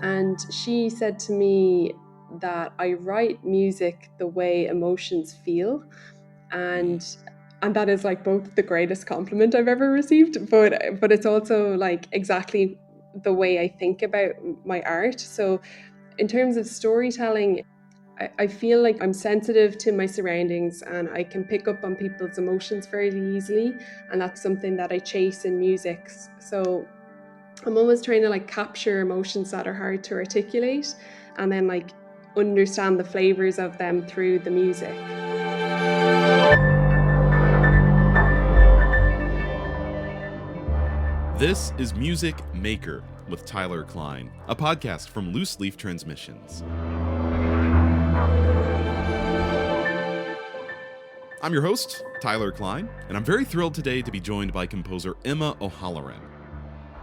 And she said to me that I write music the way emotions feel. And that is like both the greatest compliment I've ever received, but it's also like exactly the way I think about my art. So in terms of storytelling, I feel like I'm sensitive to my surroundings and I can pick up on people's emotions fairly easily. And that's something that I chase in music. So I'm always trying to like capture emotions that are hard to articulate and then like understand the flavors of them through the music. This is Music Maker with Tyler Kline, a podcast from Loose Leaf Transmissions. I'm your host, Tyler Kline, and I'm very thrilled today to be joined by composer Emma O'Halloran.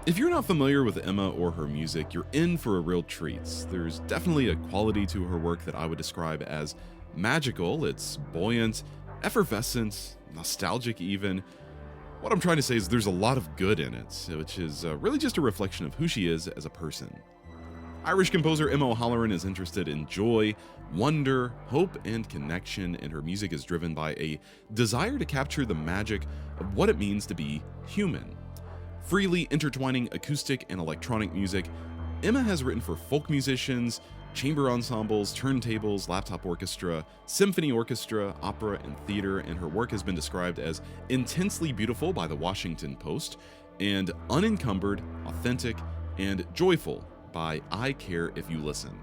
If you're not familiar with Emma or her music, you're in for a real treat. There's definitely a quality to her work that I would describe as magical. It's buoyant, effervescent, nostalgic even. What I'm trying to say is there's a lot of good in it, which is really just a reflection of who she is as a person. Irish composer Emma O'Halloran is interested in joy, wonder, hope, and connection, and her music is driven by a desire to capture the magic of what it means to be human. Freely intertwining acoustic and electronic music, Emma has written for folk musicians, chamber ensembles, turntables, laptop orchestra, symphony orchestra, opera, and theater, and her work has been described as intensely beautiful by the Washington Post, and unencumbered, authentic, and joyful by I Care If You Listen.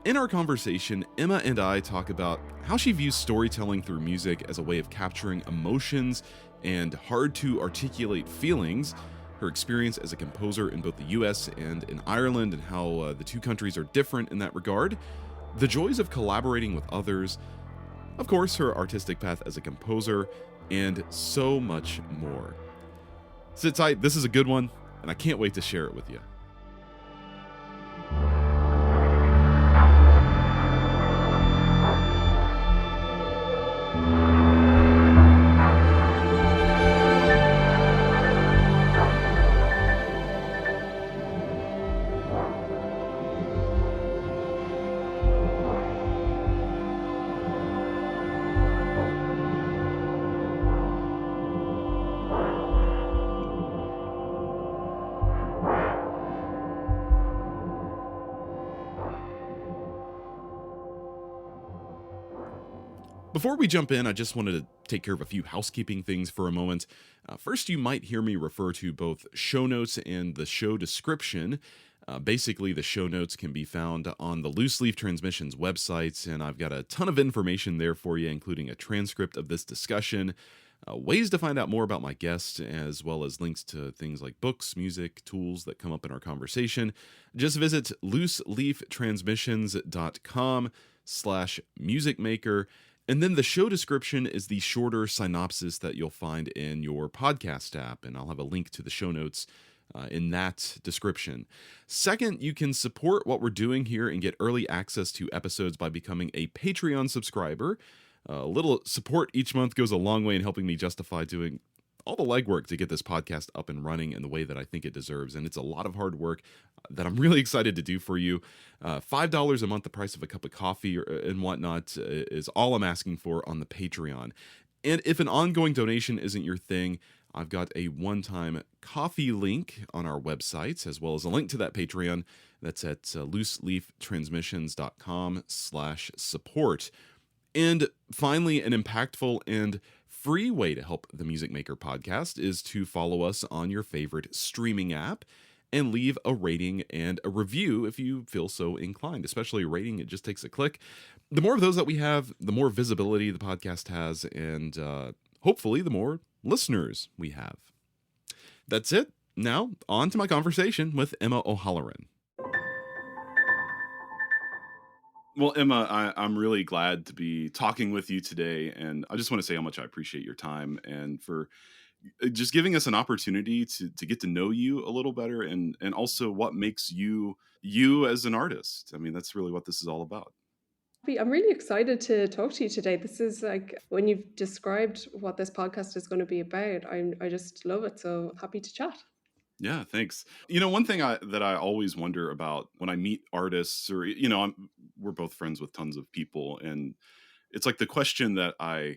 In our conversation, Emma and I talk about how she views storytelling through music as a way of capturing emotions and hard-to-articulate feelings, her experience as a composer in both the US and in Ireland, and how the two countries are different in that regard, the joys of collaborating with others, of course, her artistic path as a composer, and so much more. Sit tight, this is a good one, and I can't wait to share it with you. Before we jump in, I just wanted to take care of a few housekeeping things for a moment. First, you might hear me refer to both show notes and the show description. Basically, the show notes can be found on the Loose Leaf Transmissions website, and I've got a ton of information there for you, including a transcript of this discussion, ways to find out more about my guest, as well as links to things like books, music, tools that come up in our conversation. Just visit looseleaftransmissions.com/musicmaker. And then the show description is the shorter synopsis that you'll find in your podcast app, and I'll have a link to the show notes in that description. Second, you can support what we're doing here and get early access to episodes by becoming a Patreon subscriber. A little support each month goes a long way in helping me justify doing all the legwork to get this podcast up and running in the way that I think it deserves, and it's a lot of hard work that I'm really excited to do for you. $5 a month, the price of a cup of coffee and whatnot, is all I'm asking for on the Patreon. And if an ongoing donation isn't your thing, I've got a one-time coffee link on our website, as well as a link to that Patreon. That's at looseleaftransmissions.com/support. And finally, an impactful and free way to help the Music Maker podcast is to follow us on your favorite streaming app and leave a rating and a review if you feel so inclined. Especially a rating, it just takes a click. The more of those that we have, the more visibility the podcast has, and hopefully the more listeners we have. That's it. Now, on to my conversation with Emma O'Halloran. Well, Emma, I'm really glad to be talking with you today, and I just want to say how much I appreciate your time and for just giving us an opportunity to get to know you a little better, and also what makes you as an artist. I mean, that's really what this is all about. I'm really excited to talk to you today. This is like when you've described what this podcast is going to be about, I just love it. So happy to chat. Yeah, thanks. One thing that I always wonder about when I meet artists, or we're both friends with tons of people, and it's like the question that I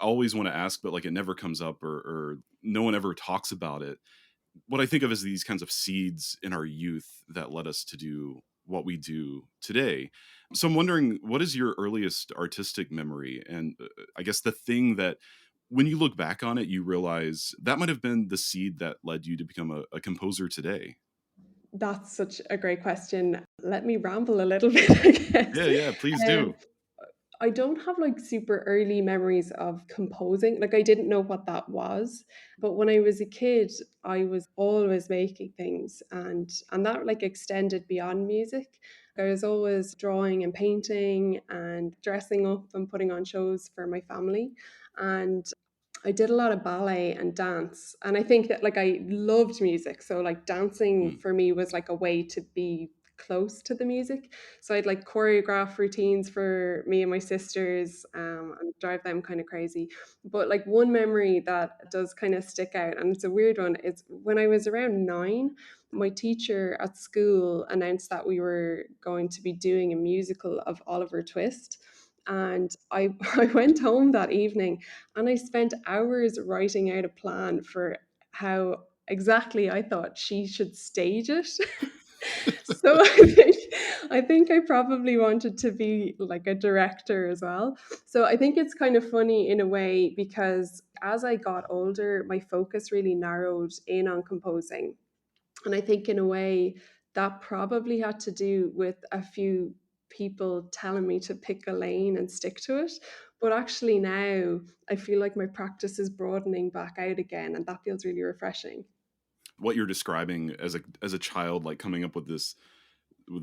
always want to ask, but like it never comes up, or no one ever talks about it. What I think of as these kinds of seeds in our youth that led us to do what we do today. So I'm wondering, what is your earliest artistic memory? And I guess the thing that when you look back on it, you realize that might have been the seed that led you to become a composer today. That's such a great question. Let me ramble a little bit, I guess. Yeah, yeah, please Um, do. I don't have like super early memories of composing. Like I didn't know what that was. But when I was a kid, I was always making things and that like extended beyond music. I was always drawing and painting and dressing up and putting on shows for my family. And I did a lot of ballet and dance. And I think that like I loved music. So like dancing Mm. for me was like a way to be close to the music. So I'd like choreograph routines for me and my sisters and drive them kind of crazy. But like one memory that does kind of stick out, and it's a weird one, is when I was around 9, my teacher at school announced that we were going to be doing a musical of Oliver Twist. And I went home that evening and I spent hours writing out a plan for how exactly I thought she should stage it. So I think I probably wanted to be like a director as well. So I think it's kind of funny in a way because as I got older, my focus really narrowed in on composing. And I think in a way that probably had to do with a few people telling me to pick a lane and stick to it. But actually now I feel like my practice is broadening back out again and that feels really refreshing. What you're describing as a child, like coming up with this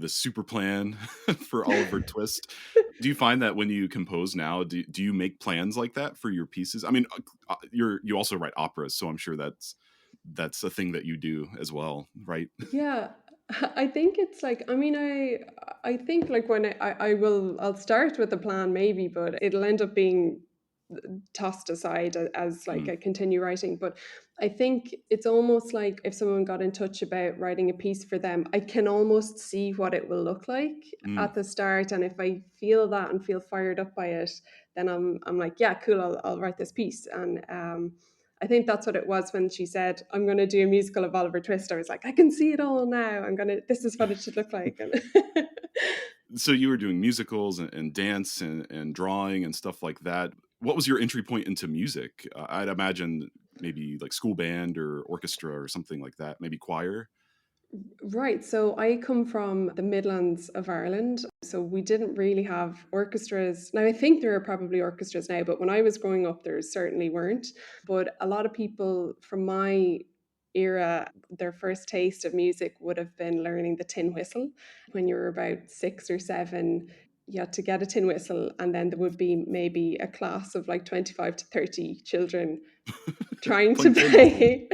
super plan for Oliver Twist. Do you find that when you compose now, do you make plans like that for your pieces? I mean, you also write operas, so I'm sure that's a thing that you do as well, right? Yeah, I think it's like, I mean, I think like when I'll start with a plan maybe, but it'll end up being tossed aside as like Mm, a continue writing. But I think it's almost like if someone got in touch about writing a piece for them, I can almost see what it will look like mm. at the start. And if I feel that and feel fired up by it, then I'm like, yeah, cool, I'll write this piece. And I think that's what it was when she said, I'm going to do a musical of Oliver Twist. I was like, I can see it all now. This is what it should look like. And So you were doing musicals and dance and drawing and stuff like that. What was your entry point into music? I'd imagine maybe like school band or orchestra or something like that, maybe choir. Right. So I come from the Midlands of Ireland. So we didn't really have orchestras. Now, I think there are probably orchestras now, but when I was growing up, there certainly weren't. But a lot of people from my era, their first taste of music would have been learning the tin whistle. When you were about 6 or 7, you had to get a tin whistle, and then there would be maybe a class of like 25 to 30 children trying to Playing tin whistles.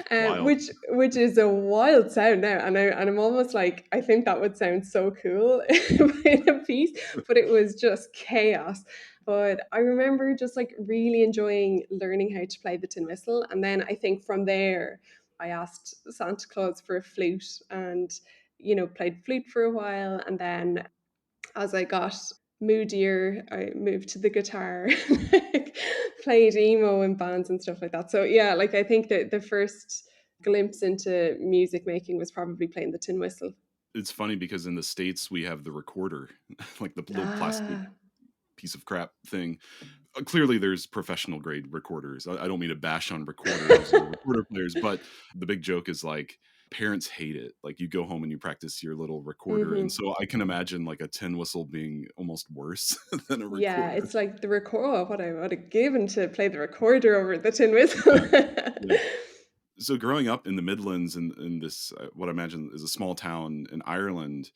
play, Wild. which is a wild sound now, and I'm almost like I think that would sound so cool in a piece, but it was just chaos. But I remember just like really enjoying learning how to play the tin whistle, and then I think from there I asked Santa Claus for a flute, and played flute for a while, and then as I got moodier, I moved to the guitar, like, played emo in bands and stuff like that. So yeah, like I think that the first glimpse into music making was probably playing the tin whistle. It's funny because in the States we have the recorder, like the little plastic Ah. piece of crap thing. Clearly there's professional grade recorders. I don't mean to bash on recorders or recorder players, but the big joke is like parents hate it. Like you go home and you practice your little recorder. And Hmm. so I can imagine like a tin whistle being almost worse than a Yeah, recorder. it's like the record. Oh, what I would have given to play the recorder over the tin whistle. Yeah. Yeah. So growing up in the Midlands in this, what I imagine is a small town in Ireland,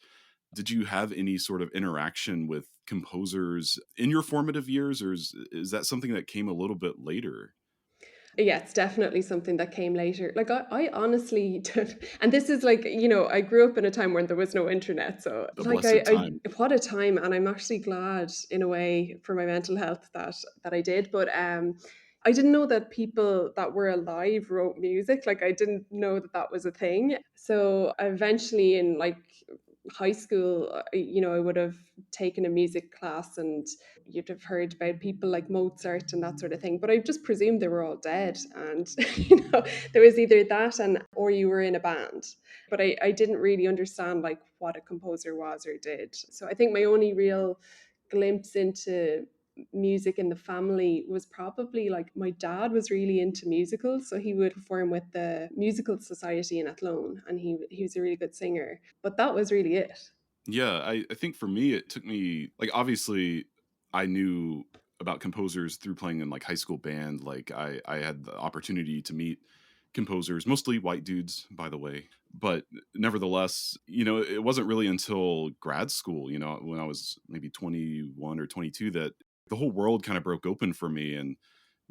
did you have any sort of interaction with composers in your formative years, or is that something that came a little bit later? Yeah, it's definitely something that came later. Like I honestly don't, and this is like, I grew up in a time when there was no internet. So The like blessed time. what a time. And I'm actually glad in a way for my mental health that I did. But I didn't know that people that were alive wrote music. Like, I didn't know that that was a thing. So eventually in like high school, I would have taken a music class, and you'd have heard about people like Mozart and that sort of thing. But I just presumed they were all dead. And, there was either that or you were in a band. But I didn't really understand like what a composer was or did. So I think my only real glimpse into music in the family was probably like my dad was really into musicals, so he would perform with the musical society in Athlone, and he was a really good singer, but that was really it. Yeah, I think for me, it took me, like, obviously, I knew about composers through playing in like high school band. Like, I had the opportunity to meet composers, mostly white dudes, by the way. But nevertheless, it wasn't really until grad school, when I was maybe 21 or 22, that the whole world kind of broke open for me. And,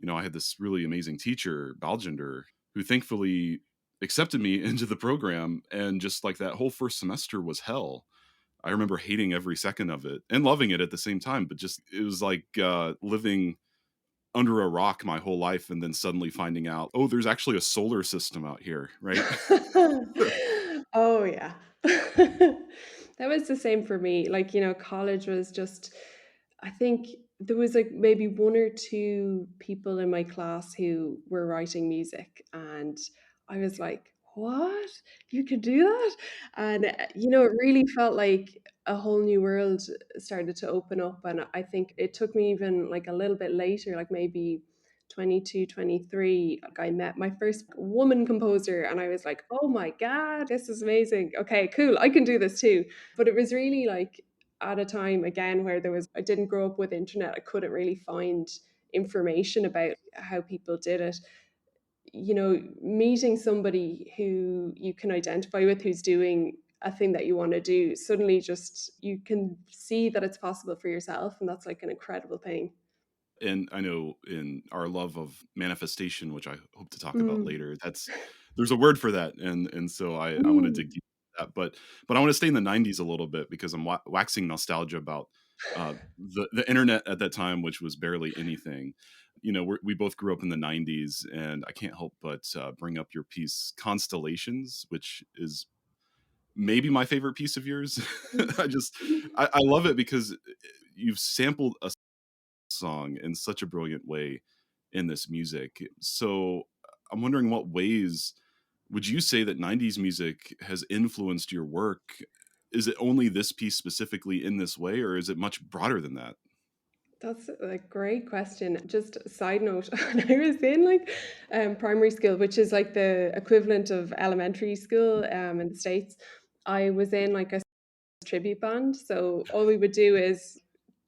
I had this really amazing teacher, Balgender, who thankfully accepted me into the program. And just like that whole first semester was hell. I remember hating every second of it and loving it at the same time, but just it was like living under a rock my whole life and then suddenly finding out, oh, there's actually a solar system out here, right? Oh yeah. That was the same for me. Like, college was just, I think there was like maybe one or two people in my class who were writing music, and I was like, "What? You could do that?" And it really felt like a whole new world started to open up, and I think it took me even like a little bit later, like maybe 22, 23, like I met my first woman composer, and I was like, "Oh my God, this is amazing. Okay, cool. I can do this too." But it was really like at a time again where I didn't grow up with internet. I couldn't really find information about how people did it. Meeting somebody who you can identify with, who's doing a thing that you want to do, suddenly just you can see that it's possible for yourself, and that's like an incredible thing. And I know in our love of manifestation, which I hope to talk about Mm. later, there's a word for that, and so I want to Mm. dig deep into that, but I want to stay in the '90s a little bit because I'm waxing nostalgia about the internet at that time, which was barely anything. We both grew up in the '90s, and I can't help but bring up your piece "Constellations," which is maybe my favorite piece of yours. I just I love it because you've sampled a song in such a brilliant way in this music. So I'm wondering, what ways would you say that '90s music has influenced your work? Is it only this piece specifically in this way, or is it much broader than that? That's a great question. Just a side note, when I was in like primary school, which is like the equivalent of elementary school in the States, I was in like a tribute band. So all we would do is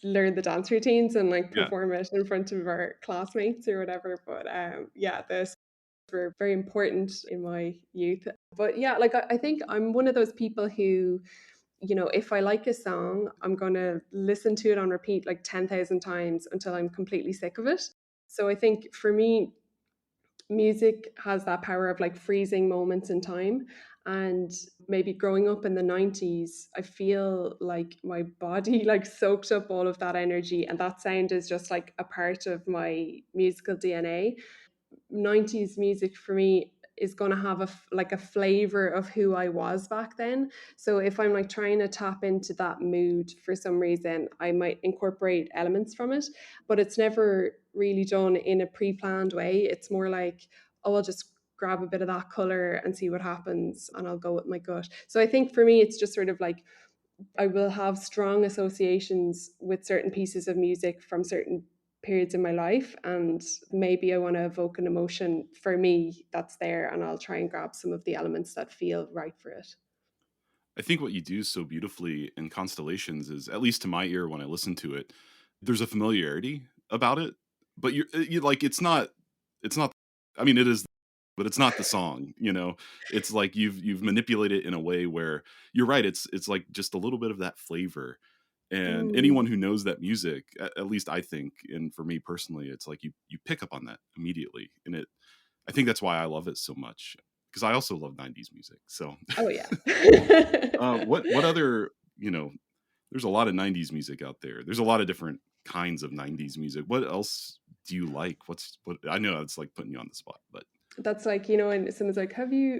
learn the dance routines and like Yeah. perform it in front of our classmates or whatever. But yeah, the were very important in my youth. But yeah, like I think I'm one of those people who, if I like a song, I'm going to listen to it on repeat like 10,000 times until I'm completely sick of it. So I think for me, music has that power of like freezing moments in time. And maybe growing up in the 90s, I feel like my body like soaked up all of that energy, and that sound is just like a part of my musical DNA. 90s music for me is going to have like a flavor of who I was back then. So if I'm like trying to tap into that mood for some reason, I might incorporate elements from it, but it's never really done in a pre-planned way. It's more like, oh, I'll just grab a bit of that color and see what happens, and I'll go with my gut. So I think for me it's just sort of like I will have strong associations with certain pieces of music from certain periods in my life, and maybe I want to evoke an emotion for me that's there, and I'll try and grab some of the elements that feel right for it. I think what you do so beautifully in Constellations is, at least to my ear when I listen to it, there's a familiarity about it, but you like, it's not, I mean, it is, but it's not the song, It's like you've manipulated it in a way where you're right, it's like just a little bit of that flavor. And Mm. anyone who knows that music, at least I think, and for me personally, it's like you pick up on that immediately. And I think that's why I love it so much, because I also love '90s music. So Oh yeah. what other, there's a lot of '90s music out there. There's a lot of different kinds of '90s music. What else do you like? What I know it's like putting you on the spot, but That's like, and someone's like,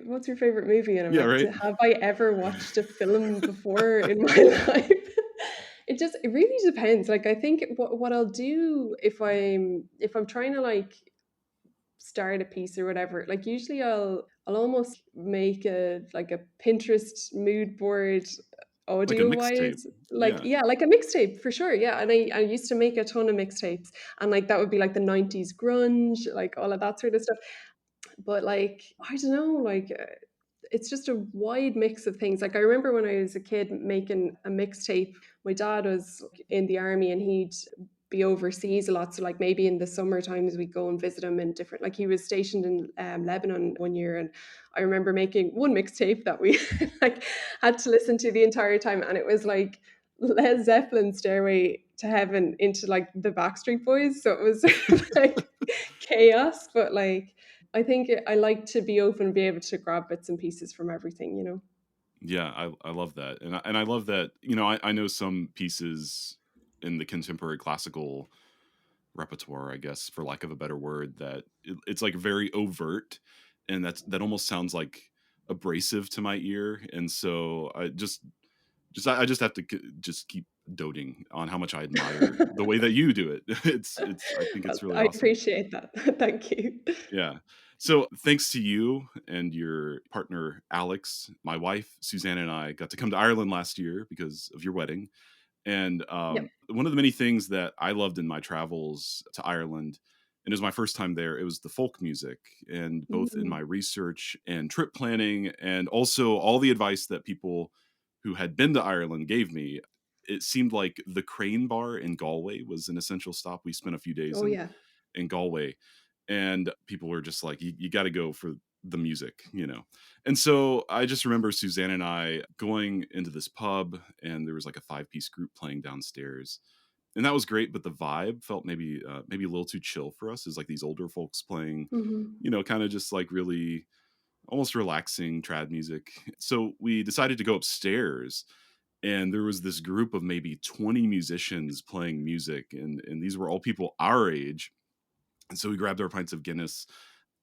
what's your favorite movie? And I'm yeah, like, right. have I ever watched a film before in my life? It really depends. Like, I think what I'll do if I'm trying to like start a piece or whatever, like usually I'll almost make a Pinterest mood board Like a audio mixtape. wise, like, Yeah. yeah, like a mixtape for sure, yeah. And I used to make a ton of mixtapes, and like that would be like the 90s grunge, like all of that sort of stuff. But like, I don't know, like it's just a wide mix of things. Like I remember when I was a kid making a mixtape, my dad was in the army and he'd be overseas a lot. So like maybe in the summer times we'd go and visit him in different, like he was stationed in Lebanon one year. And I remember making one mixtape that we like had to listen to the entire time. And it was like Led Zeppelin Stairway to Heaven into like the Backstreet Boys. So it was like chaos, but like I think I like to be open and be able to grab bits and pieces from everything. Yeah, I love that. And I love that, I know some pieces in the contemporary classical repertoire, I guess, for lack of a better word, that it's like very overt, and that almost sounds like abrasive to my ear. And so I just have to just keep doting on how much I admire the way that you do it. It's I think Well, it's really I awesome. appreciate that. Thank you. Yeah. So thanks to you and your partner Alex, my wife Suzanne and I got to come to Ireland last year because of your wedding. And Yep. one of the many things that I loved in my travels to Ireland, and it was my first time there, it was the folk music. And both in my Mm. research and trip planning, and also all the advice that people who had been to Ireland gave me, it seemed like the Crane Bar in Galway was an essential stop. We spent a few days Oh yeah. in Galway, and people were just like, you got to go for the music. And so I just remember Suzanne and I going into this pub, and there was like a 5-piece group playing downstairs, and that was great. But the vibe felt maybe a little too chill for us. Is like these older folks playing, Hmm. kind of just like really almost relaxing trad music. So we decided to go upstairs, and there was this group of maybe 20 musicians playing music, and these were all people our age. And so we grabbed our pints of Guinness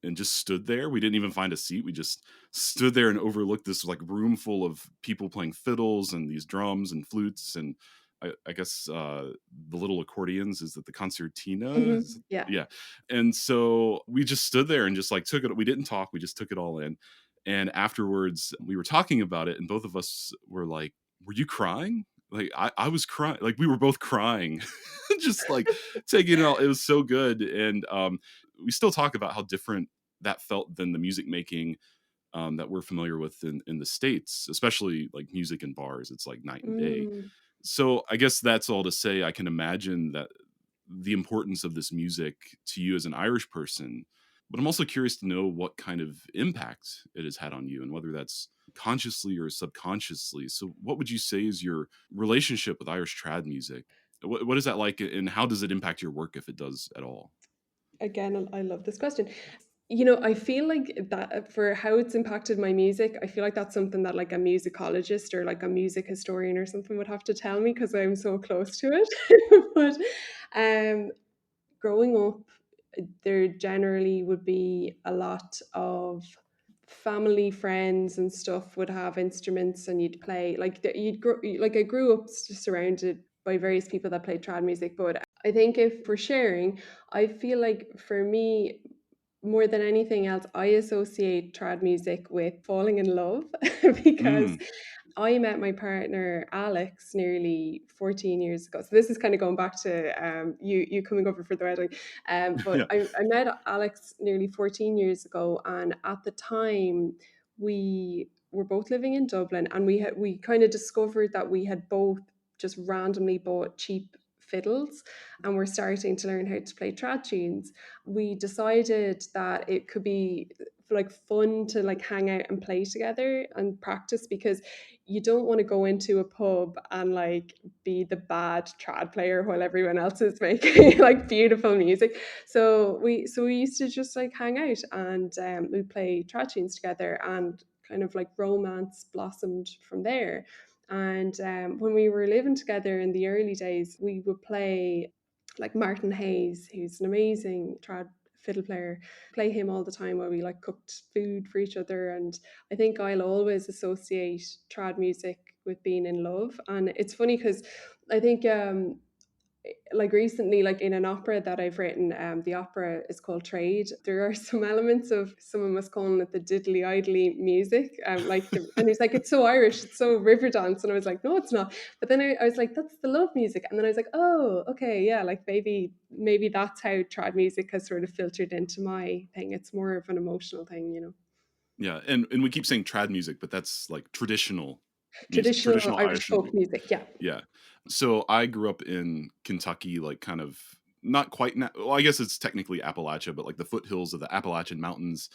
and just stood there. We didn't even find a seat. We just stood there and overlooked this like room full of people playing fiddles and these drums and flutes, and I guess the little accordions. Is that the concertina? Yeah. Yeah. And so we just stood there and just like took it. We didn't talk. We just took it all in. And afterwards, we were talking about it, and both of us were like, "Were you crying?" Like I was crying. Like we were both crying, just like taking it all. It was so good. And we still talk about how different that felt than the music making that we're familiar with in the States, especially like music in bars. It's like night and day. Mm. So I guess that's all to say. I can imagine that the importance of this music to you as an Irish person, but I'm also curious to know what kind of impact it has had on you, and whether that's consciously or subconsciously. So what would you say is your relationship with Irish trad music? What is that like, and how does it impact your work, if it does at all? Again, I love this question. I feel like that for how it's impacted my music, I feel like that's something that like a musicologist or like a music historian or something would have to tell me because I'm so close to it. But um, growing up, there generally would be a lot of family friends and stuff would have instruments and you'd play like you'd grow like I grew up surrounded by various people that played trad music. But I think if we're sharing, I feel like for me, more than anything else, I associate trad music with falling in love because Mm, I met my partner Alex nearly 14 years ago. So this is kind of going back to you coming over for the wedding. But yeah. I met Alex nearly 14 years ago, and at the time we were both living in Dublin, and we kind of discovered that we had both just randomly bought cheap fiddles and we're starting to learn how to play trad tunes. We decided that it could be like fun to like hang out and play together and practice because you don't want to go into a pub and like be the bad trad player while everyone else is making like beautiful music. So we used to just like hang out and we play trad tunes together, and kind of like romance blossomed from there. And when we were living together in the early days, we would play like Martin Hayes, who's an amazing trad fiddle player, play him all the time while we like cooked food for each other. And I think I'll always associate trad music with being in love. And it's funny because I think like recently, like in an opera that I've written, the opera is called Trade. There are some elements of, someone was calling it the diddly idly music, and he's like, it's so Irish, it's so river dance, and I was like, no, it's not. But then I was like, that's the love music, and then I was like, oh, okay, yeah, like maybe that's how trad music has sort of filtered into my thing. It's more of an emotional thing, you know. Yeah, and we keep saying trad music, but that's like traditional music, Traditional traditional Irish Irish folk music. music, yeah. Yeah. So I grew up in Kentucky, like kind of not quite. Well, I guess it's technically Appalachia, but like the foothills of the Appalachian Mountains.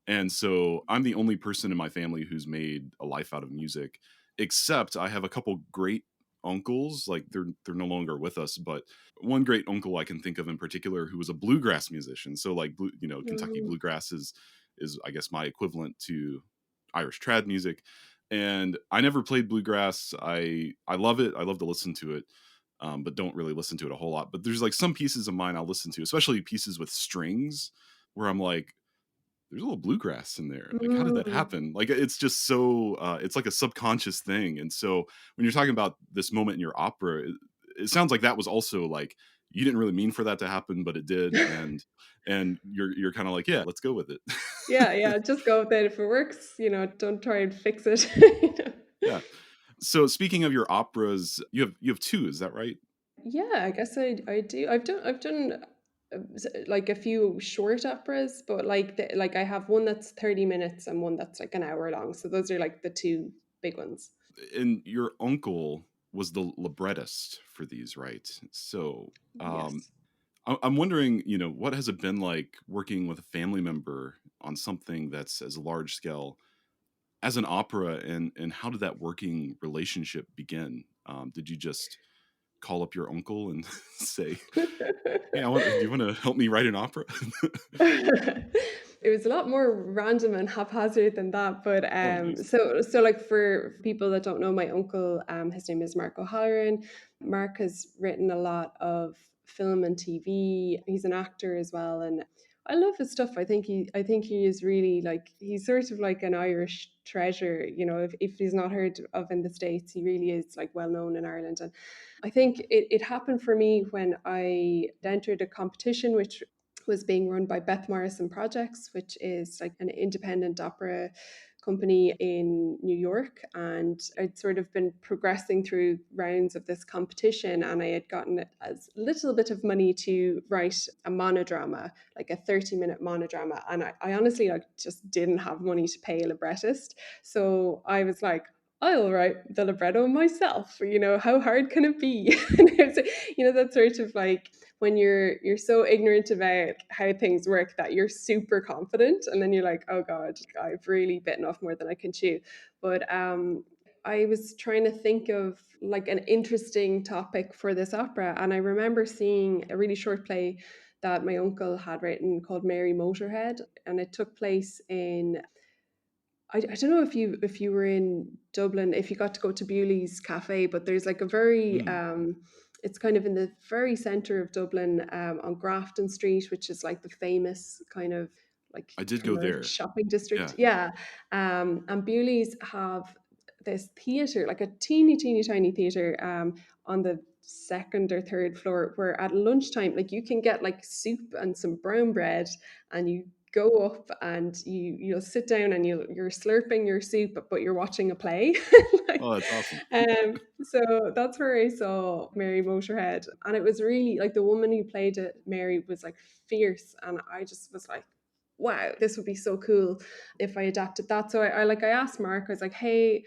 And so I'm the only person in my family who's made a life out of music, except I have a couple great uncles. Like they're no longer with us, but one great uncle I can think of in particular who was a bluegrass musician. So like Kentucky Mm. bluegrass is I guess my equivalent to Irish trad music. And I never played bluegrass. I love it. I love to listen to it, but don't really listen to it a whole lot. But there's like some pieces of mine I'll listen to, especially pieces with strings, where I'm like, there's a little bluegrass in there. Like, how did that Mm. happen? Like, it's just so it's like a subconscious thing. And so when you're talking about this moment in your opera, it sounds like that was also like you didn't really mean for that to happen, but it did. And you're kind of like, yeah, let's go with it. Yeah, yeah, just go with it. If it works, don't try and fix it. Yeah. So speaking of your operas, you have two, is that right? Yeah, I guess I do. I've done like a few short operas, but like I have one that's 30 minutes and one that's like an hour long. So those are like the two big ones. And your uncle was the librettist for these, right? So um, Yes. I'm wondering, what has it been like working with a family member on something that's as large scale as an opera, and how did that working relationship begin? Did you just call up your uncle and say, "Hey, do you want to help me write an opera?" It was a lot more random and haphazard than that, but Oh, nice. so like for people that don't know, my uncle, his name is Mark O'Halloran. Mark has written a lot of film and TV. He's an actor as well, and I love his stuff. I think he is really like, he's sort of like an Irish treasure. If he's not heard of in the States, he really is like well known in Ireland. And I think it happened for me when I entered a competition which was being run by Beth Morrison Projects, which is like an independent opera company in New York. And I'd sort of been progressing through rounds of this competition, and I had gotten as little bit of money to write a monodrama, like a 30-minute monodrama. And I honestly like just didn't have money to pay a librettist. So I was like, I'll write the libretto myself. How hard can it be? That sort of like, when you're so ignorant about how things work that you're super confident, and then you're like, oh god, I've really bitten off more than I can chew. But I was trying to think of like an interesting topic for this opera, and I remember seeing a really short play that my uncle had written called Mary Motorhead, and it took place in, I don't know if you were in Dublin, if you got to go to Bewley's Cafe, but there's like a very Hmm. it's kind of in the very center of Dublin, on Grafton Street, which is like the famous kind of like I did go commercial there. shopping district. Yeah. Yeah. And Bewley's have this theater, like a teeny, teeny, tiny theater, on the second or third floor, where at lunchtime, like you can get like soup and some brown bread, and you go up and you'll sit down and you're slurping your soup, but you're watching a play. Oh, Like, that's awesome. so that's where I saw Mary Motorhead, and it was really like, the woman who played it, Mary, was like fierce, and I just was like, wow, this would be so cool if I adapted that. So I asked Mark, I was like, hey,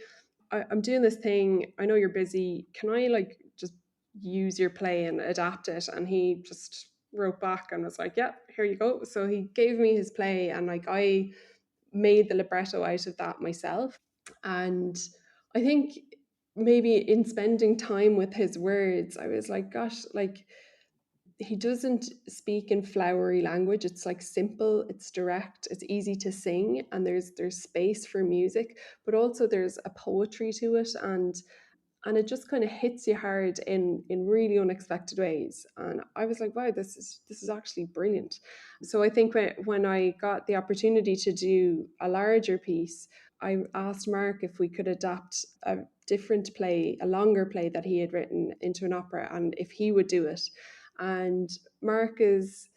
I'm doing this thing, I know you're busy, can I like just use your play and adapt it? And he just wrote back and was like, yeah, here you go. So he gave me his play, and like I made the libretto out of that myself. And I think maybe in spending time with his words, I was like, gosh, like, he doesn't speak in flowery language. It's like simple, it's direct, it's easy to sing, and there's space for music, but also there's a poetry to it. And and it just kind of hits you hard in really unexpected ways. And I was like, wow, this is actually brilliant. So I think when I got the opportunity to do a larger piece, I asked Mark if we could adapt a different play, a longer play that he had written, into an opera, and if he would do it. And Mark is,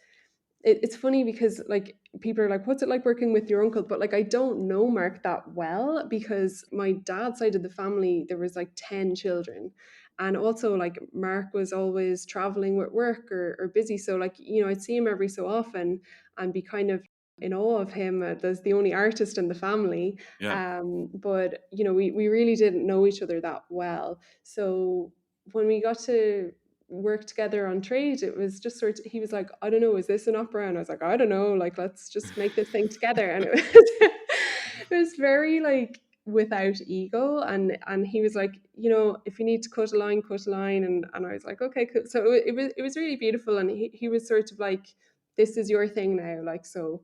it's funny because like people are like, what's it like working with your uncle? But like I don't know Mark that well, because my dad's side of the family, there was like 10 children. And also like Mark was always traveling with work, or busy. So like, I'd see him every so often and be kind of in awe of him as the only artist in the family. Yeah. But we really didn't know each other that well. So when we got to work together on trade, it was just sort of, he was like, I don't know, is this an opera? And I was like, I don't know, like, let's just make this thing together. And it was it was very like without ego. And he was like, if you need to cut a line, cut a line. And I was like, okay, cool. So it was really beautiful. And he was sort of like, this is your thing now, like, so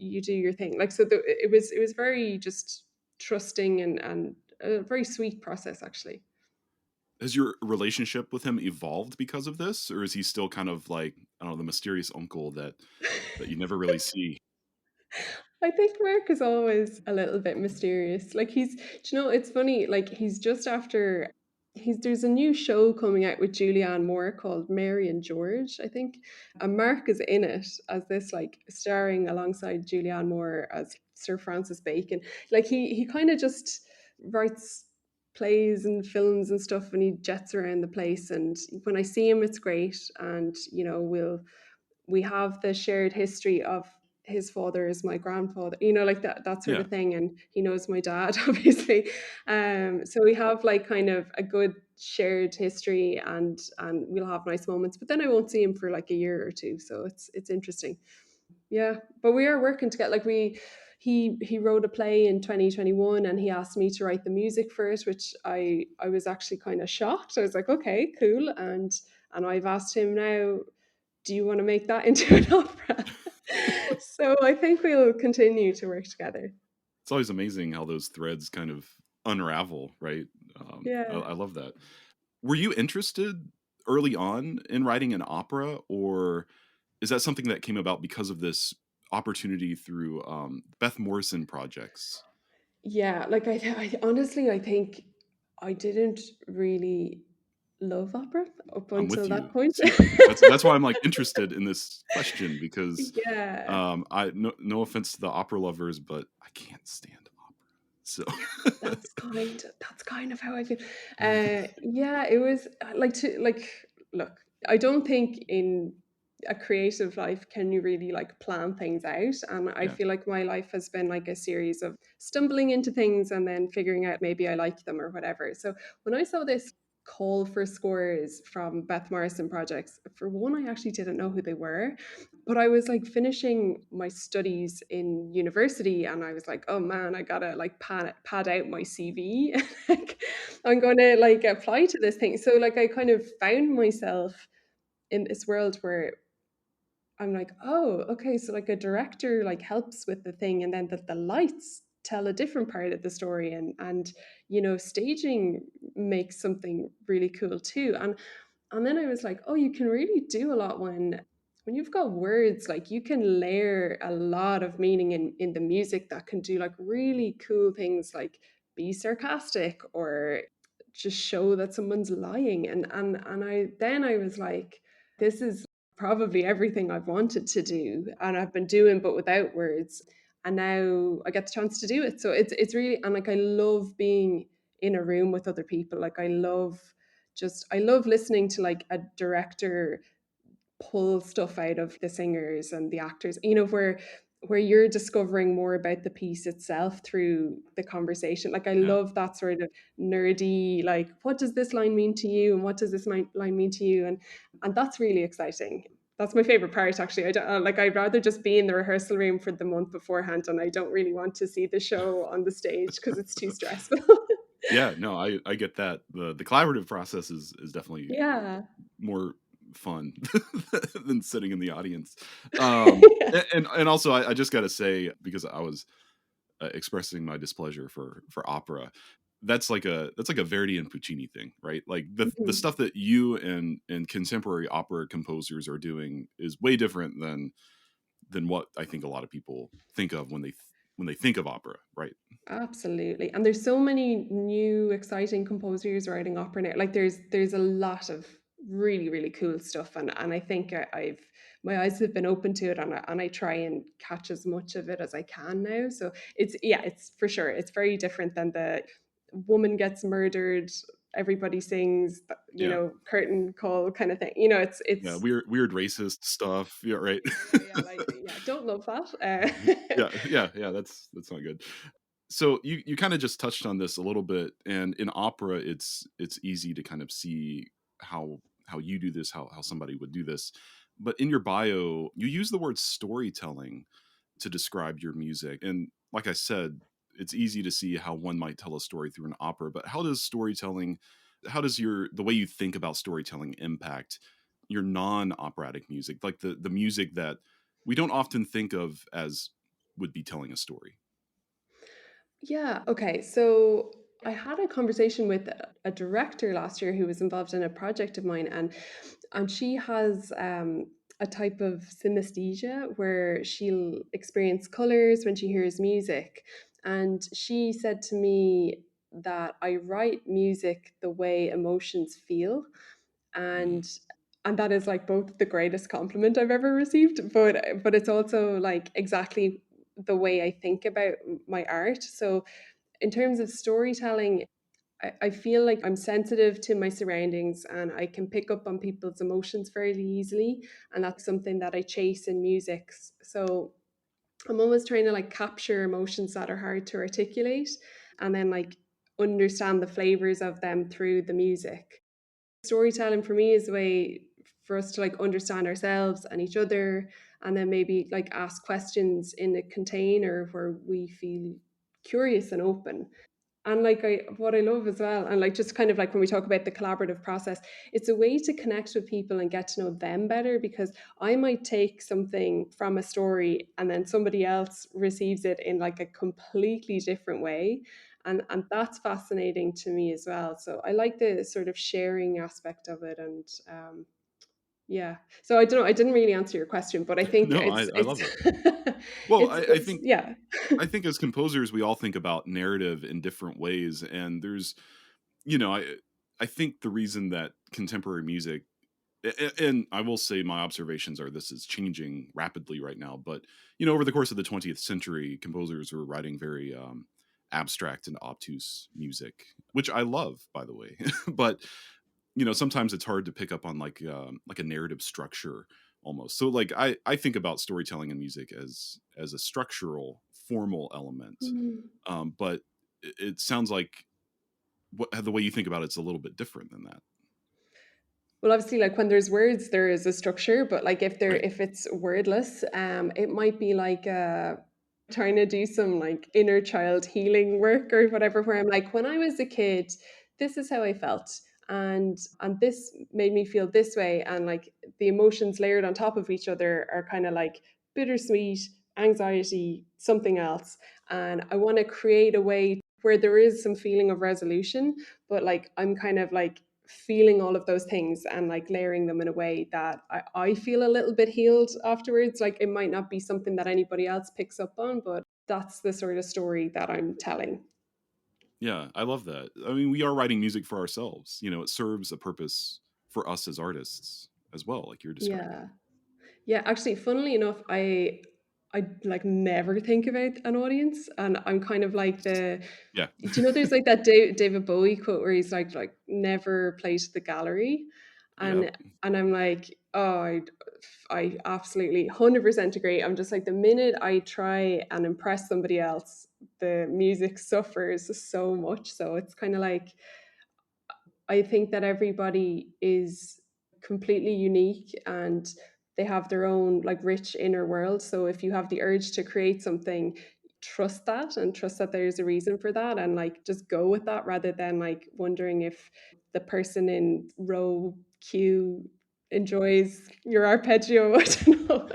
you do your thing, like, so it was very just trusting, and a very sweet process, actually. Has your relationship with him evolved because of this, or is he still kind of like, I don't know, the mysterious uncle that you never really see? I think Mark is always a little bit mysterious. Like, it's funny, like he's just after there's a new show coming out with Julianne Moore called Mary and George, I think. And Mark is in it as this, like, starring alongside Julianne Moore as Sir Francis Bacon. Like, he kind of just writes plays and films and stuff, and he jets around the place. And when I see him, it's great. And we have the shared history of his father is my grandfather, like that sort Yeah. of thing. And he knows my dad, obviously. So we have like kind of a good shared history, and we'll have nice moments. But then I won't see him for like a year or two. So it's interesting. Yeah. But we are working together. Like he wrote a play in 2021, and he asked me to write the music for it, which I was actually kind of shocked. I was like, okay, cool. And I've asked him now, do you want to make that into an opera? So I think we'll continue to work together. It's always amazing how those threads kind of unravel, right? Yeah. I love that. Were you interested early on in writing an opera, or is that something that came about because of this opportunity through Beth Morrison projects? Yeah, like I honestly, I think I didn't really love opera up I'm with until that you. point. See, that's why I'm like interested in this question, because Yeah. I no offense to the opera lovers, but I can't stand opera. So That's kind of how I feel. Yeah, it was like, look, I don't think in a creative life can you really like plan things out. And I yeah, feel like my life has been like a series of stumbling into things and then figuring out maybe I like them or whatever. So when I saw this call for scores from Beth Morrison projects, for one, I actually didn't know who they were. But I was like finishing my studies in university, and I was like, oh man, I gotta like pad out my CV. Like, I'm gonna like apply to this thing. So like I kind of found myself in this world where I'm like, oh, okay, so like a director like helps with the thing, and then the lights tell a different part of the story, and staging makes something really cool too. And then I was like, oh, you can really do a lot when you've got words. Like, you can layer a lot of meaning in the music that can do like really cool things, like be sarcastic or just show that someone's lying. And I was like, this is probably everything I've wanted to do and I've been doing, but without words. And now I get the chance to do it. So it's really, and like I love being in a room with other people. Like I love listening to like a director pull stuff out of the singers and the actors, where you're discovering more about the piece itself through the conversation. Like, I yeah. love that sort of nerdy, like, what does this line mean to you, and what does this line mean to you, and that's really exciting. That's my favorite part, actually. I don't like. I'd rather just be in the rehearsal room for the month beforehand, and I don't really want to see the show on the stage because it's too stressful. Yeah, no, I get that. The collaborative process is definitely Yeah. more fun than sitting in the audience. Yeah. And also I just got to say, because I was expressing my displeasure for opera, that's like a Verdi and Puccini thing, right? Like the Mhm. stuff that you and contemporary opera composers are doing is way different than what I think a lot of people think of when they think of opera, right? Absolutely. And there's so many new exciting composers writing opera now. Like there's a lot of really, really cool stuff. And I think I've my eyes have been open to it, and I try and catch as much of it as I can now. So it's yeah, it's for sure. It's very different than the woman gets murdered, everybody sings, Yeah. curtain call kind of thing. Yeah, It's weird racist stuff. Yeah, right. yeah, like yeah, don't love that. Yeah, that's not good. So you kind of just touched on this a little bit, and in opera it's easy to kind of see how you do this, how somebody would do this. But in your bio, you use the word storytelling to describe your music. And like I said, it's easy to see how one might tell a story through an opera, but how does the way you think about storytelling impact your non-operatic music, like the music that we don't often think of as would be telling a story? Yeah. Okay. So I had a conversation with a director last year who was involved in a project of mine, and she has a type of synesthesia where she'll experience colors when she hears music. And she said to me that I write music the way emotions feel, Mm. and that is like both the greatest compliment I've ever received, but it's also like exactly the way I think about my art. So in terms of storytelling, I feel like I'm sensitive to my surroundings and I can pick up on people's emotions fairly easily. And that's something that I chase in music. So I'm always trying to like capture emotions that are hard to articulate and then like understand the flavors of them through the music. Storytelling for me is a way for us to like understand ourselves and each other, and then maybe like ask questions in a container where we feel curious and open. And like what I love as well, and like just kind of like when we talk about the collaborative process, it's a way to connect with people and get to know them better, because I might take something from a story and then somebody else receives it in like a completely different way. And that's fascinating to me as well. So I like the sort of sharing aspect of it. And yeah. So I don't know, I didn't really answer your question, but I think No, I it's love it. Well, I it's think yeah. as composers, we all think about narrative in different ways, and there's, you know, I think the reason that contemporary music, and I will say my observations are this is changing rapidly right now, but over the course of the 20th century, composers were writing very abstract and obtuse music, which I love, by the way. But sometimes it's hard to pick up on like a narrative structure almost. So like I think about storytelling in music as a structural formal element, Mm. but it sounds like the way you think about it's a little bit different than that. Well, obviously, like when there's words, there is a structure, but like Right. if it's wordless, it might be like trying to do some like inner child healing work or whatever, where I'm like, when I was a kid, this is how I felt. And this made me feel this way. And like the emotions layered on top of each other are kind of like bittersweet, anxiety, something else. And I want to create a way where there is some feeling of resolution, but like I'm kind of like feeling all of those things and like layering them in a way that I feel a little bit healed afterwards. Like it might not be something that anybody else picks up on, but that's the sort of story that I'm telling. Yeah, I love that. I mean, we are writing music for ourselves. It serves a purpose for us as artists as well, like you're describing. Yeah. Yeah, actually, funnily enough, I like never think about an audience, and I'm kind of like the. Yeah. Do you know there's like that David Bowie quote where he's like never play to the gallery, Yep. and I'm like, oh, I absolutely 100% agree. I'm just like the minute I try and impress somebody else, the music suffers so much. So it's kind of like I think that everybody is completely unique and they have their own like rich inner world. So if you have the urge to create something, trust that and trust that there's a reason for that and like just go with that rather than like wondering if the person in row Q enjoys your arpeggio. I don't know.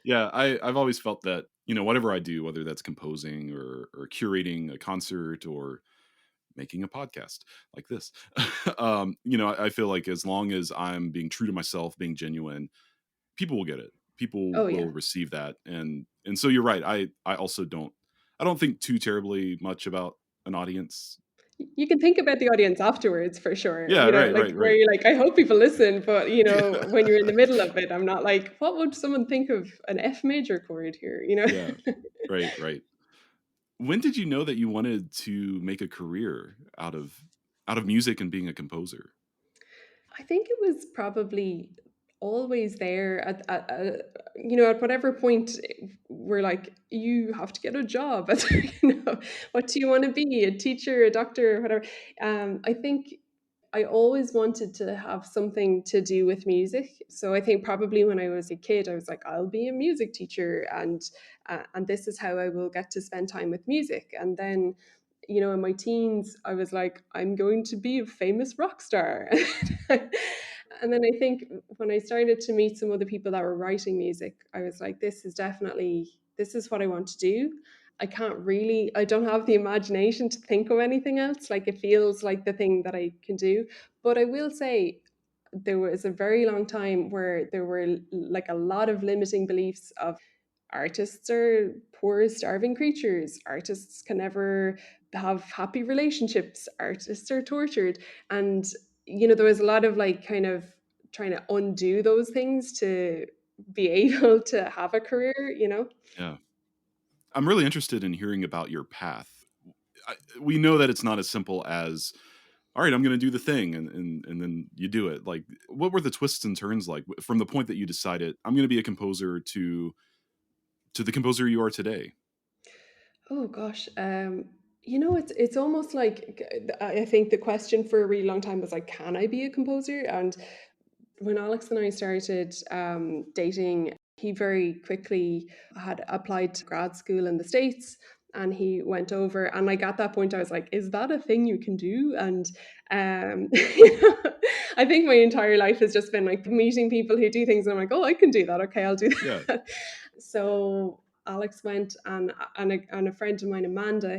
Yeah, I've always felt that, whatever I do, whether that's composing or curating a concert or making a podcast like this. I feel like as long as I'm being true to myself, being genuine, people will get it. People Oh yeah. will receive that. And so you're right. I also I don't think too terribly much about an audience. You can think about the audience afterwards for sure. Yeah, right, Like right, where right. you're like, I hope people listen, but Yeah. when you're in the middle of it, I'm not like, what would someone think of an F major chord here? Yeah. Right, right. When did you know that you wanted to make a career out of music and being a composer? I think it was probably always there at whatever point we're like, you have to get a job. What do you want to be? A teacher, a doctor, whatever. I think I always wanted to have something to do with music. So I think probably when I was a kid, I was like, I'll be a music teacher, and this is how I will get to spend time with music. And then, in my teens, I was like, I'm going to be a famous rock star. And then I think when I started to meet some other people that were writing music, I was like, this is what I want to do. I don't have the imagination to think of anything else. Like it feels like the thing that I can do. But I will say there was a very long time where there were like a lot of limiting beliefs of artists are poor, starving creatures. Artists can never have happy relationships. Artists are tortured. And, there was a lot of like kind of trying to undo those things to be able to have a career. Yeah. I'm really interested in hearing about your path. We know that it's not as simple as, all right, I'm going to do the thing, and then you do it. Like, what were the twists and turns like from the point that you decided I'm going to be a composer to the composer you are today? Oh gosh. It's almost like I think the question for a really long time was like, can I be a composer? And when Alex and I started dating, he very quickly had applied to grad school in the States, and he went over. And like at that point, I was like, is that a thing you can do? And um, I think my entire life has just been like meeting people who do things, and I'm like, oh, I can do that. Okay, I'll do Yeah. that. So Alex went, and a friend of mine,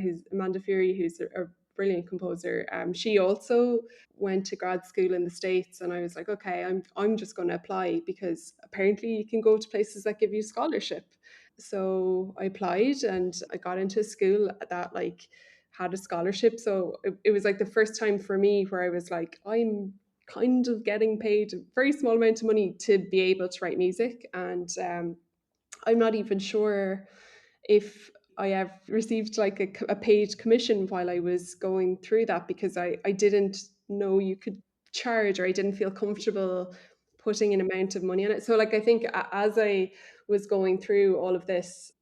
who's Amanda Fury, who's a brilliant composer. She also went to grad school in the States, and I was like, okay, I'm just going to apply because apparently you can go to places that give you scholarship. So I applied and I got into a school that like had a scholarship. So it was like the first time for me where I was like, I'm kind of getting paid a very small amount of money to be able to write music. And I'm not even sure if I have received like a paid commission while I was going through that, because I didn't know you could charge, or I didn't feel comfortable putting an amount of money on it. So like I think as I was going through all of this,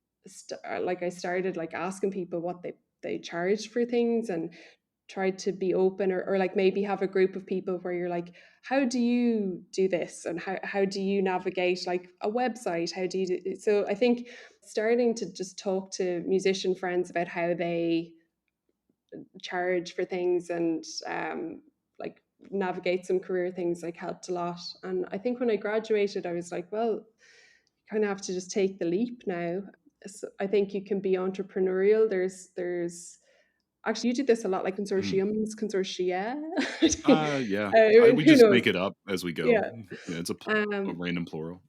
like I started like asking people what they charged for things, and tried to be open, or like maybe have a group of people where you're like, how do you do this, and how do you navigate like a website, how do you do it? So I think starting to just talk to musician friends about how they charge for things, and like navigate some career things like helped a lot. And I think when I graduated I was like, well, you kind of have to just take the leap now. So I think you can be entrepreneurial. There's Actually, you did this a lot, like Mhm. consortiums, consortia. Yeah. We Who just knows? make it up as we go. Yeah. Yeah, it's a Um, random plural.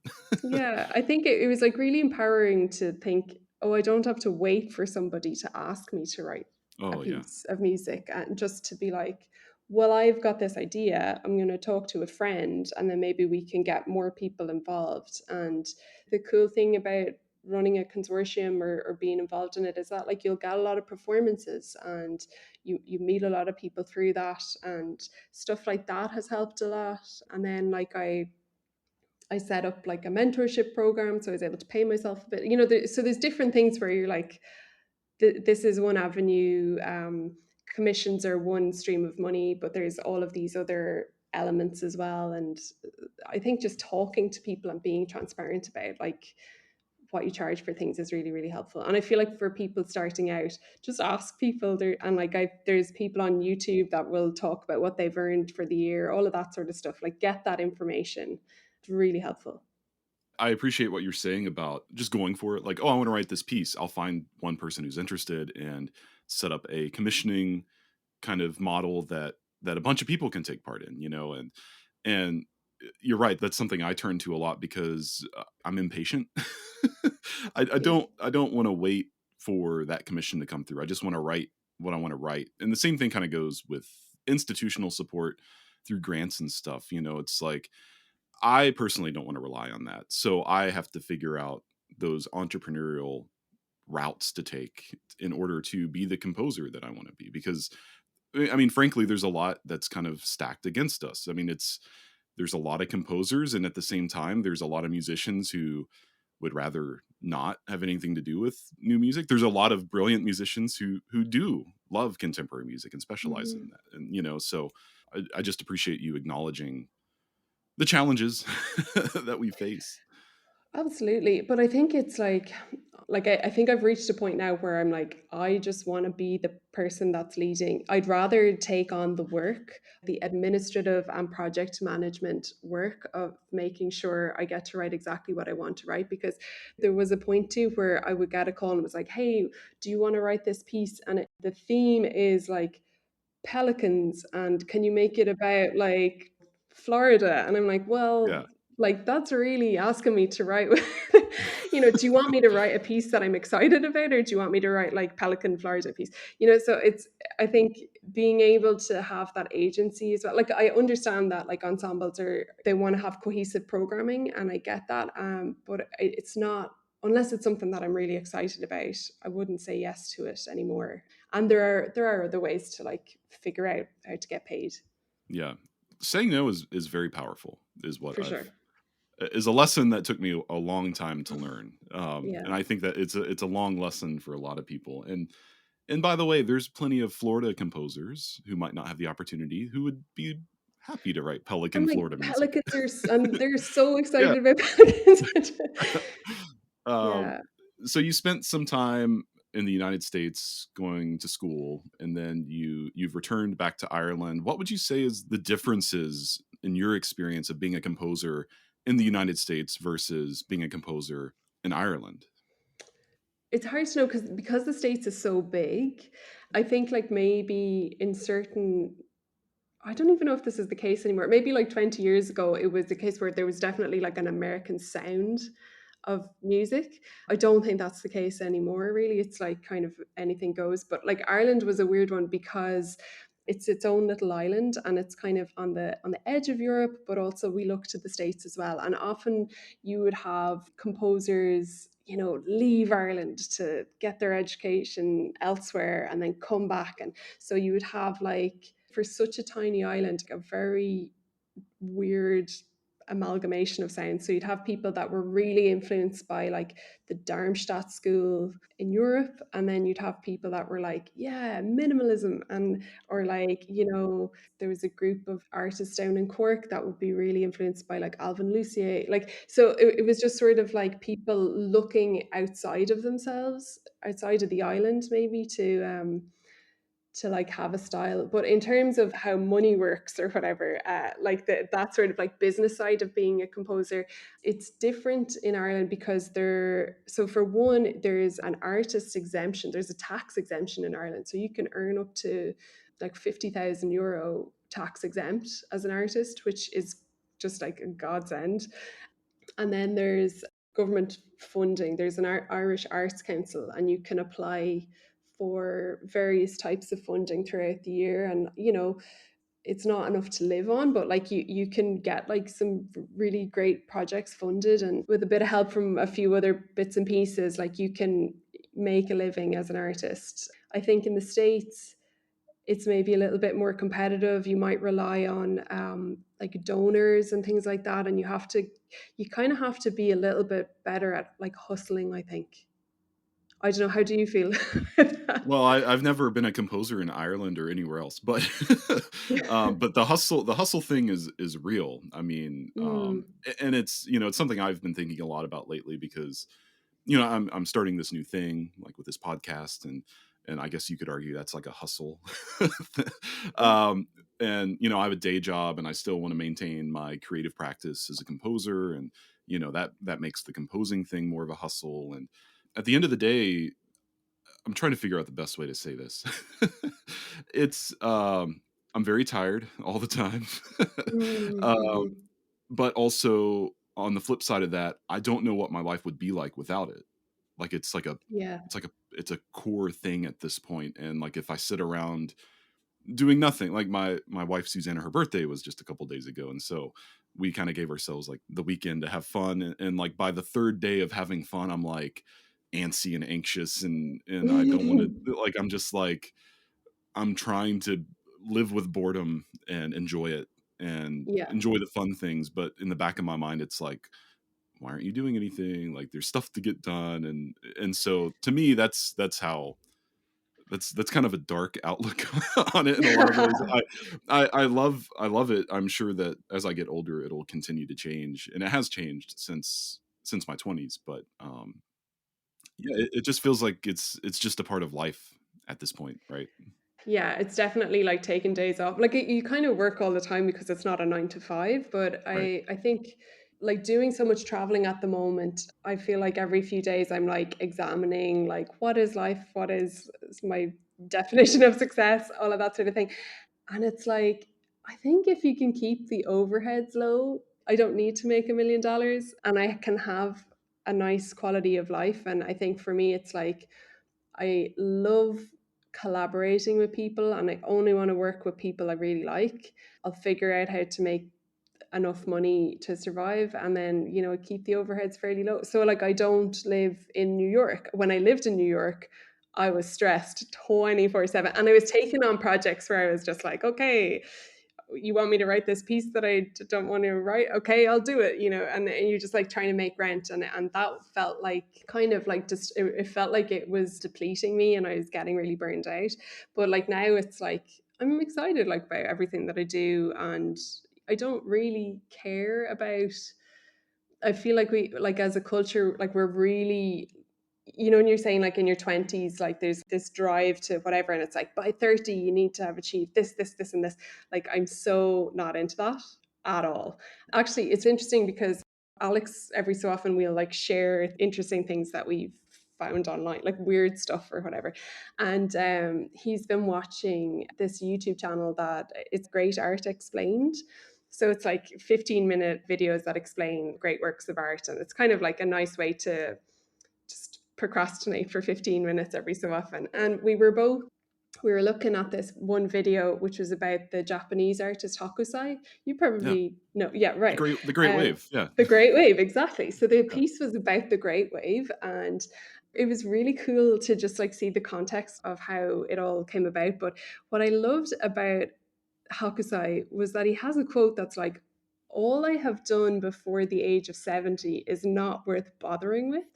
yeah, I think it was like really empowering to think, oh, I don't have to wait for somebody to ask me to write a Oh yeah. piece of music, and just to be like, well, I've got this idea, I'm going to talk to a friend, and then maybe we can get more people involved. And the cool thing about running a consortium, or being involved in it, is that like you'll get a lot of performances, and you meet a lot of people through that, and stuff like that has helped a lot. And then like I set up like a mentorship program, so I was able to pay myself a bit. So there's different things where you're like, this is one avenue. Commissions are one stream of money, but there's all of these other elements as well. And I think just talking to people and being transparent about like what you charge for things is really really helpful. And I feel like for people starting out, just ask people there. And like there's people on YouTube that will talk about what they've earned for the year, all of that sort of stuff. Like get that information. It's really helpful. I appreciate what you're saying about just going for it. Like, oh, I want to write this piece. I'll find one person who's interested and set up a commissioning kind of model that a bunch of people can take part in, and you're right. That's something I turn to a lot because I'm impatient. Yeah. I don't want to wait for that commission to come through. I just want to write what I want to write. And the same thing kind of goes with institutional support through grants and stuff. It's like I personally don't want to rely on that. So I have to figure out those entrepreneurial routes to take in order to be the composer that I want to be. Because I mean, frankly, there's a lot that's kind of stacked against us. I mean, there's a lot of composers, and at the same time, there's a lot of musicians who would rather not have anything to do with new music. There's a lot of brilliant musicians who do love contemporary music and specialize Mhm. in that. And so I just appreciate you acknowledging the challenges that we face. Absolutely. But I think it's I think I've reached a point now where I'm like, I just want to be the person that's leading. I'd rather take on the work, the administrative and project management work of making sure I get to write exactly what I want to write. Because there was a point too where I would get a call and it was like, hey, do you want to write this piece? And the theme is like pelicans, and can you make it about like Florida? And I'm like, well, Yeah. like that's really asking me to write. Do you want me to write a piece that I'm excited about, or do you want me to write like Pelican Florida piece? So it's, I think, being able to have that agency as well. Like I understand that like ensembles they want to have cohesive programming, and I get that. But it's not, unless it's something that I'm really excited about, I wouldn't say yes to it anymore. And there are other ways to like figure out how to get paid, Yeah. Saying no is very powerful, is what for sure. is a lesson that took me a long time to learn. Yeah. And I think that it's a long lesson for a lot of people. And by the way, there's plenty of Florida composers who might not have the opportunity who would be happy to write And Pelican like Florida music. pelicans and they're so Yeah. excited about pelicans. um, Yeah. so you spent some time in the United States going to school, and then you've returned back to Ireland. What would you say is the differences in your experience of being a composer in the United States versus being a composer in Ireland? It's hard to know because the States is so big. I think like maybe in certain, I don't even know if this is the case anymore. Maybe like 20 years ago, it was the case where there was definitely like an American sound of music. I don't think that's the case anymore, really. It's like kind of anything goes. But like Ireland was a weird one because it's its own little island, and it's kind of on the edge of Europe, but also we look to the States as well. And often you would have composers, leave Ireland to get their education elsewhere and then come back. And so you would have like, for such a tiny island, a very weird amalgamation of sounds. So you'd have people that were really influenced by like the Darmstadt school in Europe, and then you'd have people that were like, yeah, minimalism, and or like, there was a group of artists down in Cork that would be really influenced by like Alvin Lucier. Like, so it was just sort of like people looking outside of themselves, outside of the island, maybe to like have a style. But in terms of how money works or whatever, like that sort of like business side of being a composer, it's different in Ireland because so for one, there's an artist exemption, there's a tax exemption in Ireland. So you can earn up to like 50,000 euro tax exempt as an artist, which is just like a godsend. And then there's government funding. There's an Irish Arts Council, and you can apply for various types of funding throughout the year. And it's not enough to live on, but like you can get like some really great projects funded, and with a bit of help from a few other bits and pieces, like you can make a living as an artist. I think in the States it's maybe a little bit more competitive. You might rely on like donors and things like that, and you kind of have to be a little bit better at like hustling, I think. I don't know. How do you feel about that? Well, I've never been a composer in Ireland or anywhere else, but but the hustle thing is real. I mean, Mm, and it's it's something I've been thinking a lot about lately because I'm starting this new thing like with this podcast, and I guess you could argue that's like a hustle. yeah. um, and I have a day job, and I still want to maintain my creative practice as a composer, and that makes the composing thing more of a hustle. And at the end of the day, I'm trying to figure out the best way to say this. it's I'm very tired all the time. um, Mm-hmm. but also on the flip side of that, I don't know what my life would be like without it. Like Yeah. it's a core thing at this point, and like if I sit around doing nothing, like my wife Susanna, her birthday was just a couple days ago, and so we kind of gave ourselves like the weekend to have fun, and like by the third day of having fun, I'm like antsy and anxious, and I don't want to, like, I'm just like, I'm trying to live with boredom and enjoy it and Yeah. enjoy the fun things, but in the back of my mind it's like, why aren't you doing anything? Like there's stuff to get done, and so to me that's kind of a dark outlook on it in a lot of ways. I love it. I'm sure that as I get older it'll continue to change, and it has changed since my 20s, but yeah, it just feels like it's just a part of life at this point, right? Yeah, it's definitely like taking days off. Like you kind of work all the time because it's not a 9 to 5, but Right. I think like doing so much traveling at the moment, I feel like every few days I'm like examining like what is life, what is my definition of success, all of that sort of thing. And it's like I think if you can keep the overheads low, I don't need to make $1 million and I can have a nice quality of life. And I think for me it's like I love collaborating with people and I only want to work with people I really like. I'll figure out how to make enough money to survive and then, keep the overheads fairly low. So like I don't live in New York. When I lived in New York, I was stressed 24/7 and I was taking on projects where I was just like, okay, you want me to write this piece that I don't want to write? Okay, I'll do it, and you're just like trying to make rent. And that felt like kind of like just, it felt like it was depleting me and I was getting really burned out. But like now it's like, I'm excited like about everything that I do. And I don't really care about, I feel like we like as a culture, like we're really, when you're saying like in your 20s, like there's this drive to whatever, and it's like by 30, you need to have achieved this, this, and this. Like I'm so not into that at all. Actually, it's interesting because Alex, every so often, we'll like share interesting things that we've found online, like weird stuff or whatever. And he's been watching this YouTube channel that it's Great Art Explained. So it's like 15-minute videos that explain great works of art. And it's kind of like a nice way to just procrastinate for 15 minutes every so often. And we were looking at this one video, which was about the Japanese artist Hokusai. You Yeah. probably know. Yeah, right. The Great Wave. Yeah. The Great Wave, exactly. So the Yeah. piece was about the Great Wave. And it was really cool to just like see the context of how it all came about. But what I loved about Hakusai was that he has a quote that's like, all I have done before the age of 70 is not worth bothering with.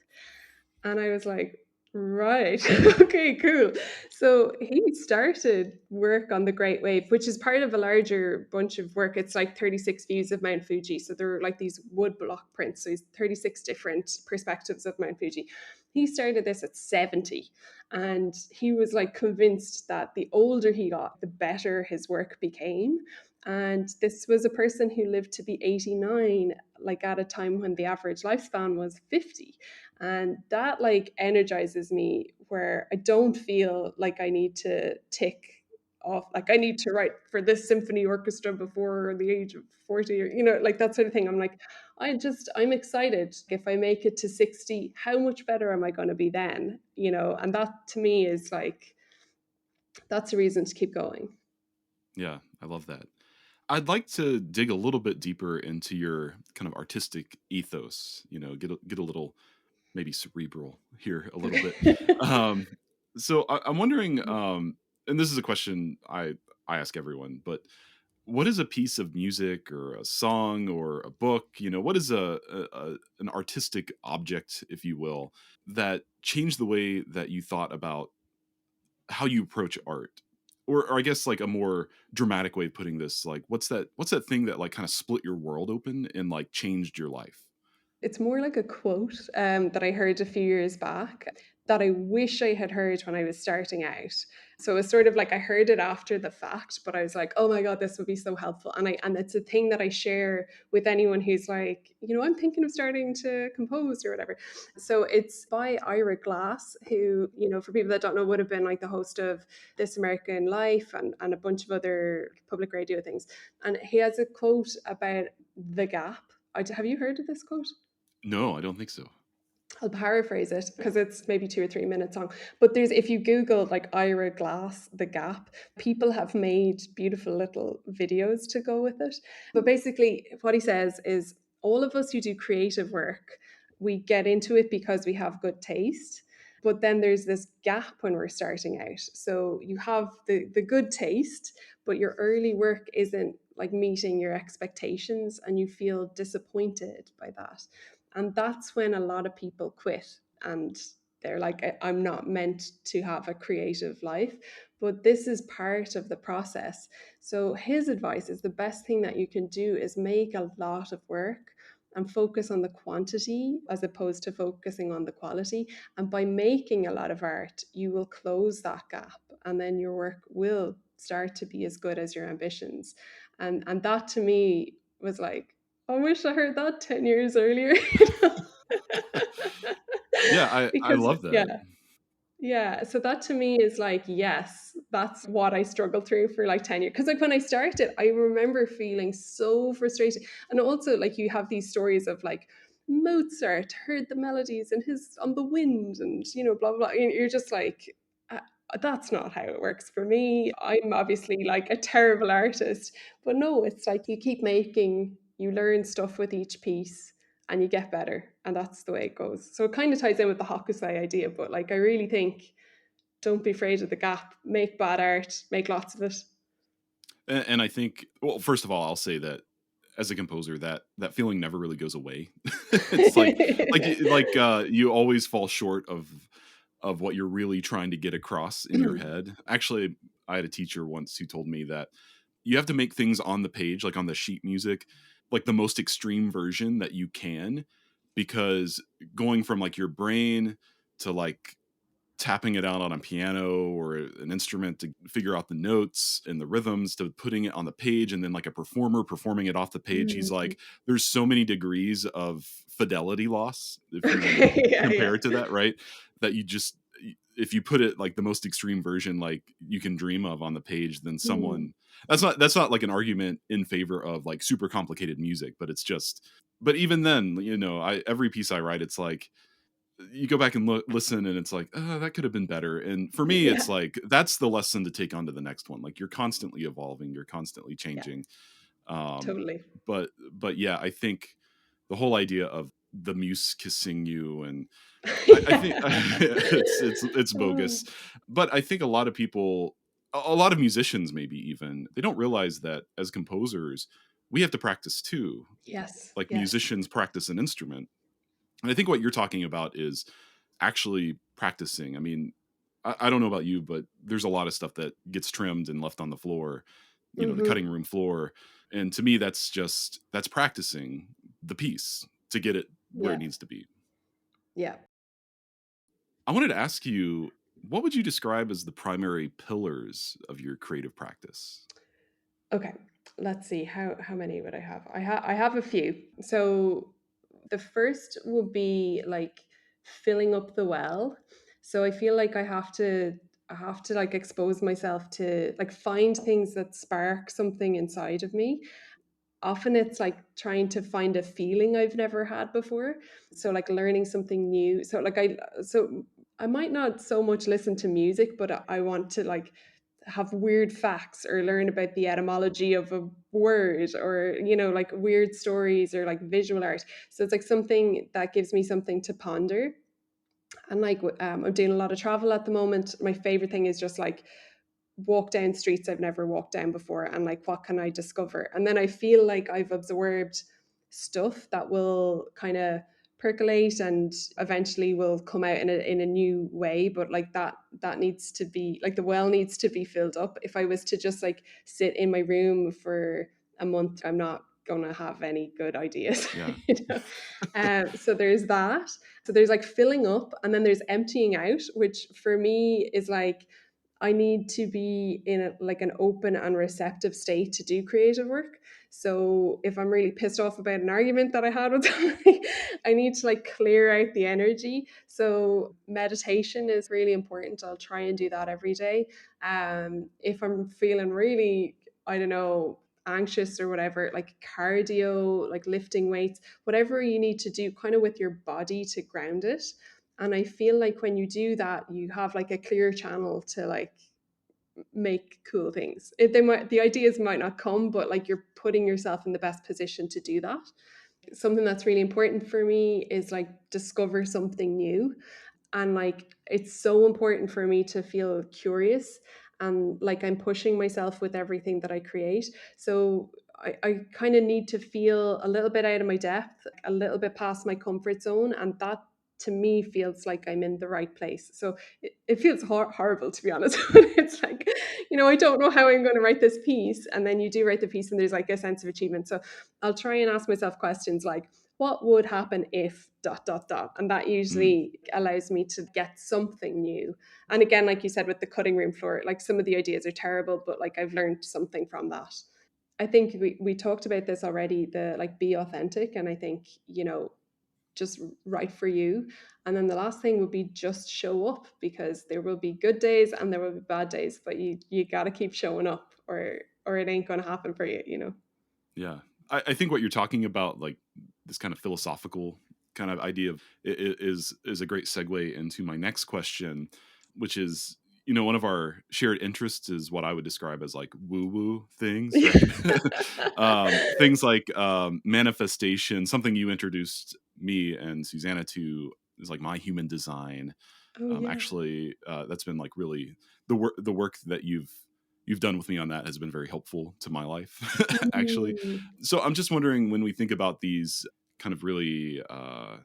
And I was like, right, okay, cool. So he started work on the Great Wave, which is part of a larger bunch of work. It's like 36 views of Mount Fuji. So they're like these wood block prints. So he's 36 different perspectives of Mount Fuji. He started this at 70. And he was like convinced that the older he got, the better his work became. And this was a person who lived to be 89, like at a time when the average lifespan was 50. And that like energizes me where I don't feel like I need to tick off, like I need to write for this symphony orchestra before the age of 40, or like that sort of thing. I'm like, I'm excited if I make it to 60, how much better am I going to be then? And that to me is like, that's a reason to keep going. Yeah, I love that. I'd like to dig a little bit deeper into your kind of artistic ethos, get a little maybe cerebral here a little bit. Um, so I'm wondering, and this is a question I ask everyone, but what is a piece of music or a song or a book? What is an artistic object, if you will, that changed the way that you thought about how you approach art? Or I guess like a more dramatic way of putting this, like what's that thing that like kind of split your world open and like changed your life? It's more like a quote that I heard a few years back that I wish I had heard when I was starting out. So it's sort of like I heard it after the fact, but I was like, oh my God, this would be so helpful. And it's a thing that I share with anyone who's like, I'm thinking of starting to compose or whatever. So it's by Ira Glass, who, for people that don't know, would have been like the host of This American Life and a bunch of other public radio things. And he has a quote about the gap. Have you heard of this quote? No, I don't think so. I'll paraphrase it because it's maybe 2 or 3 minutes long. But if you Google like Ira Glass, the gap, people have made beautiful little videos to go with it. But basically, what he says is all of us who do creative work, we get into it because we have good taste. But then there's this gap when we're starting out. So you have the good taste, but your early work isn't like meeting your expectations and you feel disappointed by that. And that's when a lot of people quit and they're like, I'm not meant to have a creative life. But this is part of the process. So his advice is the best thing that you can do is make a lot of work and focus on the quantity as opposed to focusing on the quality. And by making a lot of art, you will close that gap and then your work will start to be as good as your ambitions. And that to me was like, I wish I heard that 10 years earlier. Yeah, I Because, love that. yeah. So that to me is like, yes, that's what I struggled through for like 10 years. Because like when I started, I remember feeling so frustrated. And also like you have these stories of like Mozart heard the melodies in his on the wind and, blah, blah, blah. You're just like, that's not how it works for me. I'm obviously like a terrible artist. But no, it's like you keep making, you learn stuff with each piece and you get better. And that's the way it goes. So it kind of ties in with the Hokusai idea. But like, I really think don't be afraid of the gap. Make bad art, make lots of it. And I think, well, first of all, I'll say that as a composer, that feeling never really goes away. It's you always fall short of what you're really trying to get across in your head. Actually, I had a teacher once who told me that you have to make things on the page, like on the sheet music, like the most extreme version that you can, because going from like your brain to like tapping it out on a piano or an instrument to figure out the notes and the rhythms to putting it on the page, and then like a performer performing it off the page, he's like, there's so many degrees of fidelity loss if you compare it to that, right? That you just, if you put it like the most extreme version like you can dream of on the page, then someone that's not like an argument in favor of like super complicated music, but it's just, but even then, every piece I write, it's like you go back and listen and it's like, oh, that could have been better. And for me, it's like, that's the lesson to take on to the next one. Like you're constantly evolving, you're constantly changing. Totally. But yeah, I think the whole idea of the muse kissing you, and I think it's bogus. But I think a lot of people, a lot of musicians, maybe even, they don't realize that as composers, we have to practice too. Yes. Like yes. musicians practice an instrument. And I think what you're talking about is actually practicing. I mean, I don't know about you, but there's a lot of stuff that gets trimmed and left on the floor, the cutting room floor. And to me, that's practicing the piece to get it where it needs to be. Yeah. I wanted to ask you, what would you describe as the primary pillars of your creative practice? Okay, let's see. How many would I have? I have a few. So the first would be like filling up the well. So I feel like I have to like expose myself to like find things that spark something inside of me. Often it's like trying to find a feeling I've never had before. So like learning something new. So I might not so much listen to music, but I want to like have weird facts or learn about the etymology of a word, or like weird stories or like visual art. So it's like something that gives me something to ponder. And like I'm doing a lot of travel at the moment. My favorite thing is just like walk down streets I've never walked down before, and like what can I discover. And then I feel like I've absorbed stuff that will kind of percolate and eventually will come out in a new way. But like that needs to be like, the well needs to be filled up. If I was to just like sit in my room for a month, I'm not gonna have any good ideas. So there's that. So there's like filling up, and then there's emptying out, which for me is like, I need to be in like an open and receptive state to do creative work. So if I'm really pissed off about an argument that I had with somebody, I need to like clear out the energy. So meditation is really important. I'll try and do that every day. If I'm feeling really, I don't know, anxious or whatever, like cardio, like lifting weights, whatever you need to do kind of with your body to ground it. And I feel like when you do that, you have like a clear channel to like make cool things. The ideas might not come, but like you're putting yourself in the best position to do that. Something that's really important for me is like discover something new. And like it's so important for me to feel curious and like I'm pushing myself with everything that I create. So I kind of need to feel a little bit out of my depth, a little bit past my comfort zone, and that to me feels like I'm in the right place. So it feels horrible, to be honest. It's like, I don't know how I'm going to write this piece, and then you do write the piece and there's like a sense of achievement. So I'll try and ask myself questions like, what would happen if dot dot dot, and that Mm. usually allows me to get something new. And again, like you said with the cutting room floor, like some of the ideas are terrible, but like I've learned something from that. I think we talked about this already, the like be authentic, and I think just write for you. And then the last thing would be just show up, because there will be good days and there will be bad days, but you got to keep showing up, or it ain't going to happen for you. Yeah. I think what you're talking about, like this kind of philosophical kind of idea of is a great segue into my next question, which is, one of our shared interests is what I would describe as like woo woo things, right? Things like manifestation, something you introduced me and Susanna to is like my human design. Oh yeah. Actually, that's been like really the work that you've done with me on that has been very helpful to my life, actually. Mm. So I'm just wondering, when we think about these kind of really, I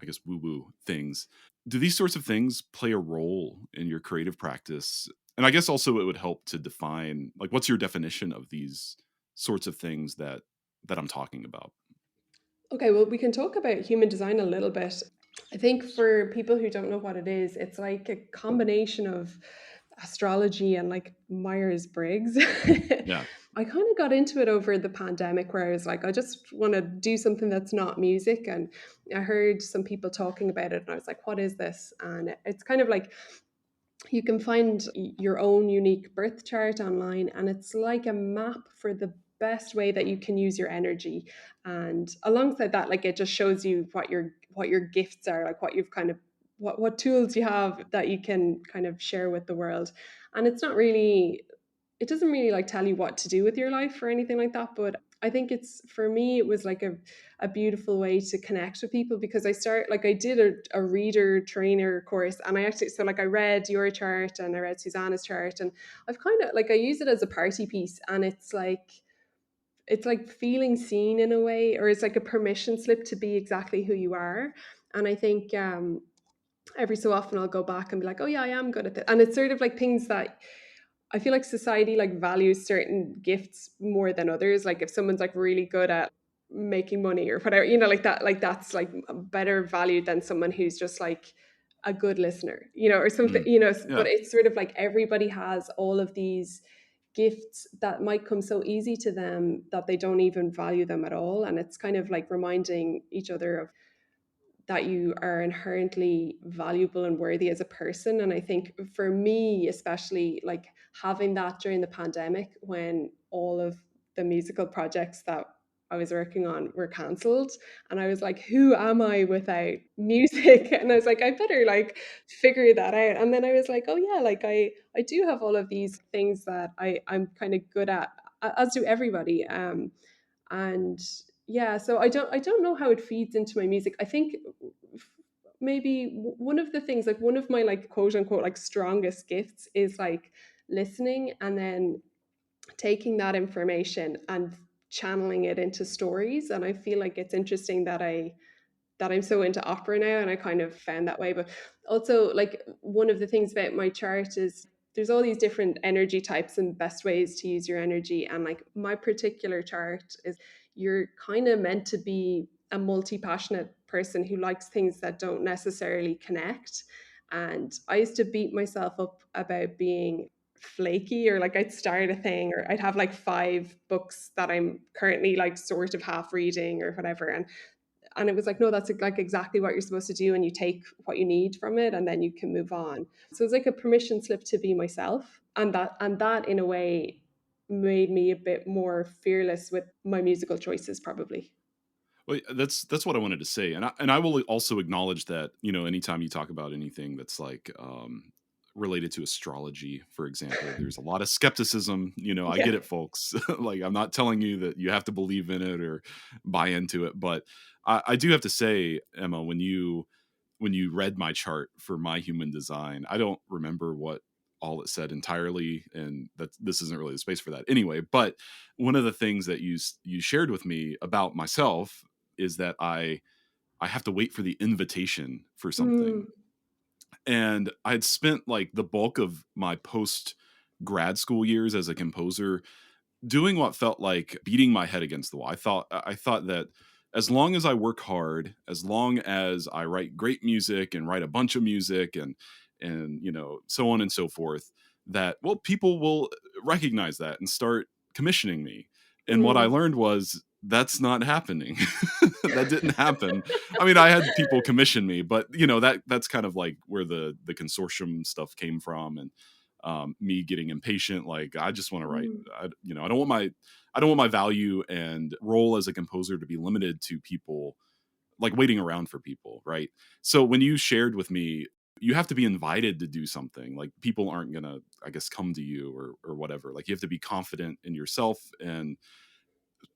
guess, woo woo things, do these sorts of things play a role in your creative practice? And I guess also it would help to define, like, what's your definition of these sorts of things that I'm talking about? Okay, well, we can talk about human design a little bit. I think for people who don't know what it is, it's like a combination of astrology and like Myers Briggs. Yeah. I kind of got into it over the pandemic, where I was like, I just want to do something that's not music. And I heard some people talking about it, and I was like, what is this? And it's kind of like you can find your own unique birth chart online, and it's like a map for the best way that you can use your energy. And alongside that, like it just shows you what your gifts are, like what you've kind of what tools you have that you can kind of share with the world. And it doesn't really like tell you what to do with your life or anything like that, but I think it's, for me, it was like a beautiful way to connect with people, because I did a reader trainer course, and I actually, so like I read your chart and I read Susanna's chart, and I've kind of like, I use it as a party piece, and it's like feeling seen in a way, or it's like a permission slip to be exactly who you are. And I think every so often I'll go back and be like, oh yeah, I am good at this. And it's sort of like things that I feel like society like values certain gifts more than others. Like if someone's like really good at making money or whatever, like that, like that's like better valued than someone who's just like a good listener, or something, Mm. but Yeah. it's sort of like everybody has all of these gifts that might come so easy to them that they don't even value them at all. And it's kind of like reminding each other of that you are inherently valuable and worthy as a person. And I think for me, especially like having that during the pandemic, when all of the musical projects that I was working on were cancelled, and I was like, who am I without music? And I was like, I better like figure that out. And then I was like, oh yeah, like I do have all of these things that I'm kind of good at, as do everybody. And yeah, so I don't know how it feeds into my music. I think maybe one of the things, like one of my like quote unquote like strongest gifts is like listening, and then taking that information and channeling it into stories. And I feel like it's interesting that I'm so into opera now, and I kind of found that way. But also, like, one of the things about my chart is there's all these different energy types and best ways to use your energy. And like my particular chart is, you're kind of meant to be a multi-passionate person who likes things that don't necessarily connect. And I used to beat myself up about being flaky, or like I'd start a thing, or I'd have like 5 books that I'm currently like sort of half reading or whatever. And it was like, no, that's like exactly what you're supposed to do, and you take what you need from it and then you can move on. So it's like a permission slip to be myself, and that in a way made me a bit more fearless with my musical choices, probably. Well, that's what I wanted to say, and I will also acknowledge that, anytime you talk about anything that's like related to astrology, for example, there's a lot of skepticism. I Yeah. get it, folks. Like, I'm not telling you that you have to believe in it or buy into it, but I do have to say, Emma, when you read my chart for my human design, I don't remember what all it said entirely, and that this isn't really the space for that anyway. But one of the things that you shared with me about myself is that I have to wait for the invitation for something. Mm, And I'd spent like the bulk of my post grad school years as a composer doing what felt like beating my head against the wall. I thought that as long as I work hard, as long as I write great music and write a bunch of music and so on and so forth, that, well, people will recognize that and start commissioning me. And what I mm, learned was that's not happening. That didn't happen. I mean, I had people commission me, but that's kind of like where the consortium stuff came from, and me getting impatient. Like, I just want to write. mm, I don't want my value and role as a composer to be limited to people, like waiting around for people, right? So when you shared with me, you have to be invited to do something. Like, people aren't gonna, I guess, come to you or whatever. Like, you have to be confident in yourself, and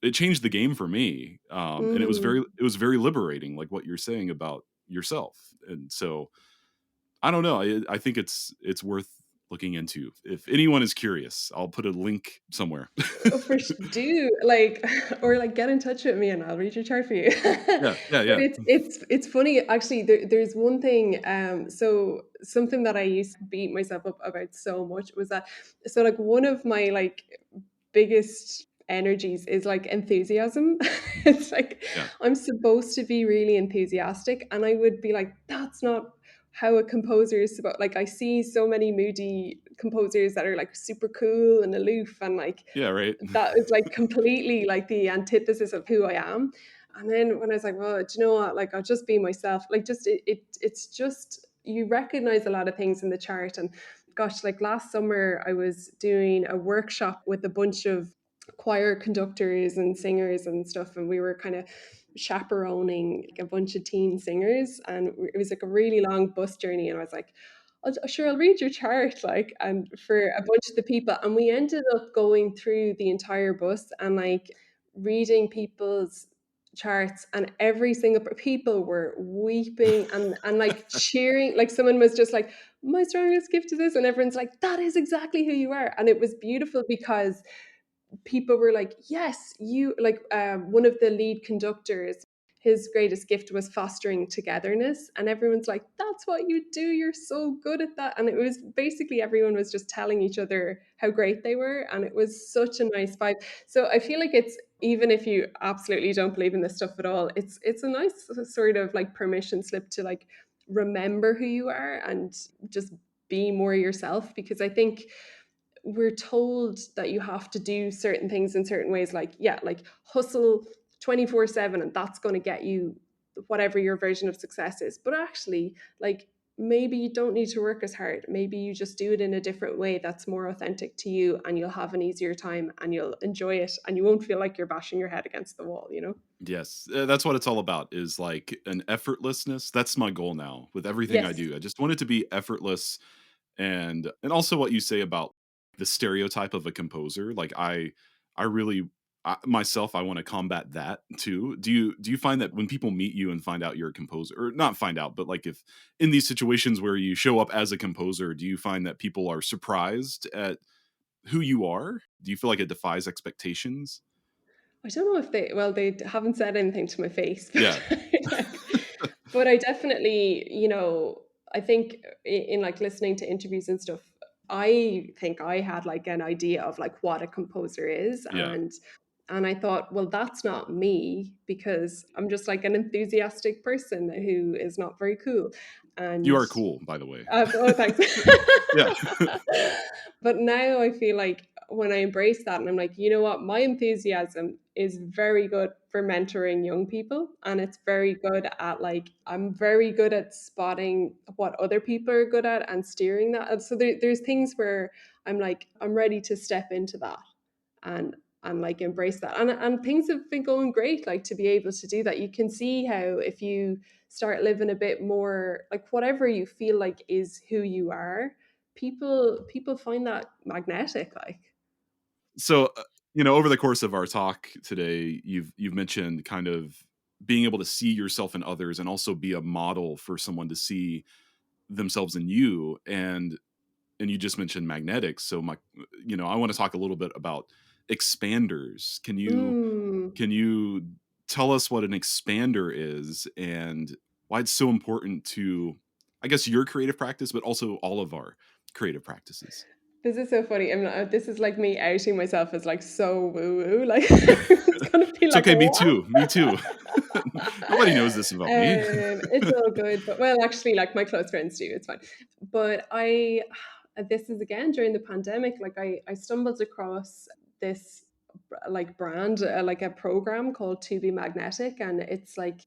it changed the game for me. And it was mm. very liberating, like what you're saying about yourself. And so I don't know. I think it's worth looking into. If anyone is curious, I'll put a link somewhere. Oh, do like, or like get in touch with me and I'll read your chart for you. Yeah, yeah, But yeah, it's funny actually. There's one thing. So something that I used to beat myself up about so much was that. So like one of my like biggest energies is like enthusiasm. It's like yeah, I'm supposed to be really enthusiastic, and I would be like, that's not how a composer is supposed. Like I see so many moody composers that are like super cool and aloof, and like yeah. Right. that is like completely like the antithesis of who I am. And then when I was like, well, do you know what? Like, I'll just be myself. Like, just it's just you recognize a lot of things in the chart. And gosh, like last summer, I was doing a workshop with a bunch of choir conductors and singers and stuff, and we were kind of chaperoning like a bunch of teen singers, and it was like a really long bus journey. And I was like, sure, I'll read your chart, like, and for a bunch of the people. And we ended up going through the entire bus and like reading people's charts, and every single people were weeping and like cheering. Like someone was just like, my strongest gift is this, and everyone's like, that is exactly who you are. And it was beautiful because people were like, yes, you like one of the lead conductors, his greatest gift was fostering togetherness, and everyone's like, that's what you do, you're so good at that. And it was basically everyone was just telling each other how great they were, and it was such a nice vibe. So I feel like it's, even if you absolutely don't believe in this stuff at all, it's a nice sort of like permission slip to like remember who you are and just be more yourself. Because I think we're told that you have to do certain things in certain ways, like, yeah, like hustle 24/7, and that's going to get you whatever your version of success is. But actually, like, maybe you don't need to work as hard. Maybe you just do it in a different way that's more authentic to you, and you'll have an easier time and you'll enjoy it, and you won't feel like you're bashing your head against the wall, you know? Yes, that's what it's all about, is like an effortlessness. That's my goal now with everything I Yes. do. I just want it to be effortless. And also what you say about the stereotype of a composer, like, I really, myself, I want to combat that too. Do you find that when people meet you and find out you're a composer, or not find out, but like, if in these situations where you show up as a composer, do you find that people are surprised at who you are? Do you feel like it defies expectations? I don't know if they, well, they haven't said anything to my face, Yeah. but like, but I definitely, I think in like listening to interviews and stuff, I think I had like an idea of like what a composer is. Yeah. And I thought, well, that's not me, because I'm just like an enthusiastic person who is not very cool. You And are cool, by the way. oh, thanks. Yeah. But now I feel like when I embrace that and I'm like, you know what, my enthusiasm is very good for mentoring young people. And it's very good at like, I'm very good at spotting what other people are good at and steering that. And so there's things where I'm like, I'm ready to step into that and like embrace that. And things have been going great, like to be able to do that. You can see how if you start living a bit more like whatever you feel like is who you are, people find that magnetic, like. So, over the course of our talk today, you've mentioned kind of being able to see yourself in others and also be a model for someone to see themselves in you. And you just mentioned magnetics. So I want to talk a little bit about expanders. Mm. Can you tell us what an expander is and why it's so important to, I guess, your creative practice, but also all of our creative practices? This is so funny. This is like me outing myself as like so woo woo. Like it's gonna be It's like okay. Me what? too. Me too. Nobody knows this about me. It's all good, but well, actually, like my close friends do. It's fine. But this is again during the pandemic. Like I stumbled across this like brand, like a program called To Be Magnetic, and it's like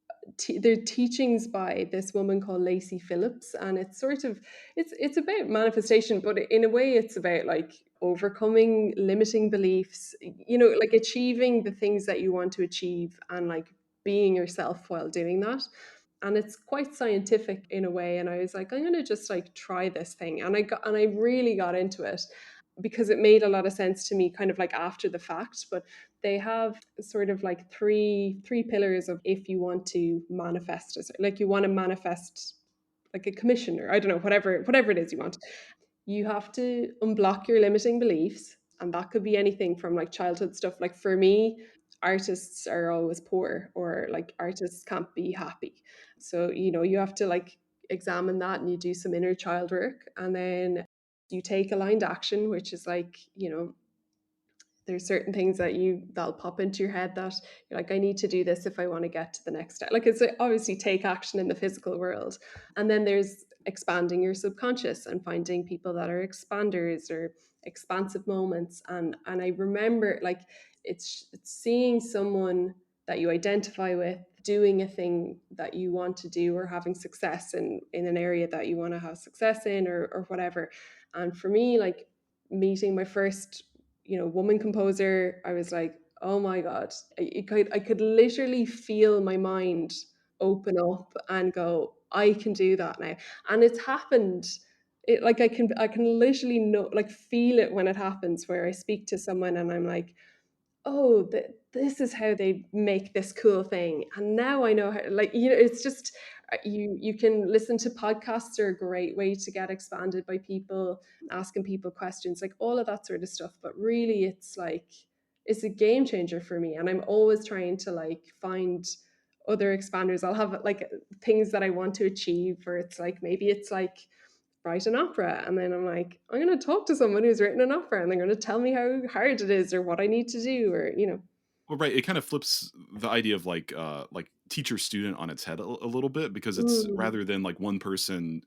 they're teachings by this woman called Lacey Phillips, and it's sort of it's about manifestation, but in a way, it's about like overcoming limiting beliefs. Like achieving the things that you want to achieve, and like being yourself while doing that. And it's quite scientific in a way, and I was like, I'm going to just like try this thing, and I really got into it because it made a lot of sense to me kind of like after the fact. But they have sort of like three pillars of if you want to manifest it, like you want to manifest like a commission, or I don't know, whatever it is you want. You have to unblock your limiting beliefs, and that could be anything from like childhood stuff. Like for me, artists are always poor, or like artists can't be happy. So you have to like examine that, and you do some inner child work, and then you take aligned action, which is like there's certain things that'll pop into your head that you're like, I need to do this if I want to get to the next step. Like it's obviously take action in the physical world. And then there's expanding your subconscious and finding people that are expanders or expansive moments. And I remember like it's seeing someone that you identify with doing a thing that you want to do, or having success in an area that you want to have success in, or whatever. And for me, like meeting my first woman composer, I was like, oh my god, I could literally feel my mind open up and go, I can do that now. And it's happened. It like I can literally know, like feel it when it happens, where I speak to someone and I'm like, oh, this is how they make this cool thing, and now I know how. Like it's just you can listen to podcasts are a great way to get expanded by people, asking people questions, like all of that sort of stuff. But really, it's like it's a game changer for me, and I'm always trying to like find other expanders. I'll have like things that I want to achieve, or it's like maybe it's like write an opera, and then I'm like, I'm going to talk to someone who's written an opera, and they're going to tell me how hard it is or what I need to do, or. Well, right. It kind of flips the idea of like teacher student on its head a little bit, because it's Mm, rather than like one person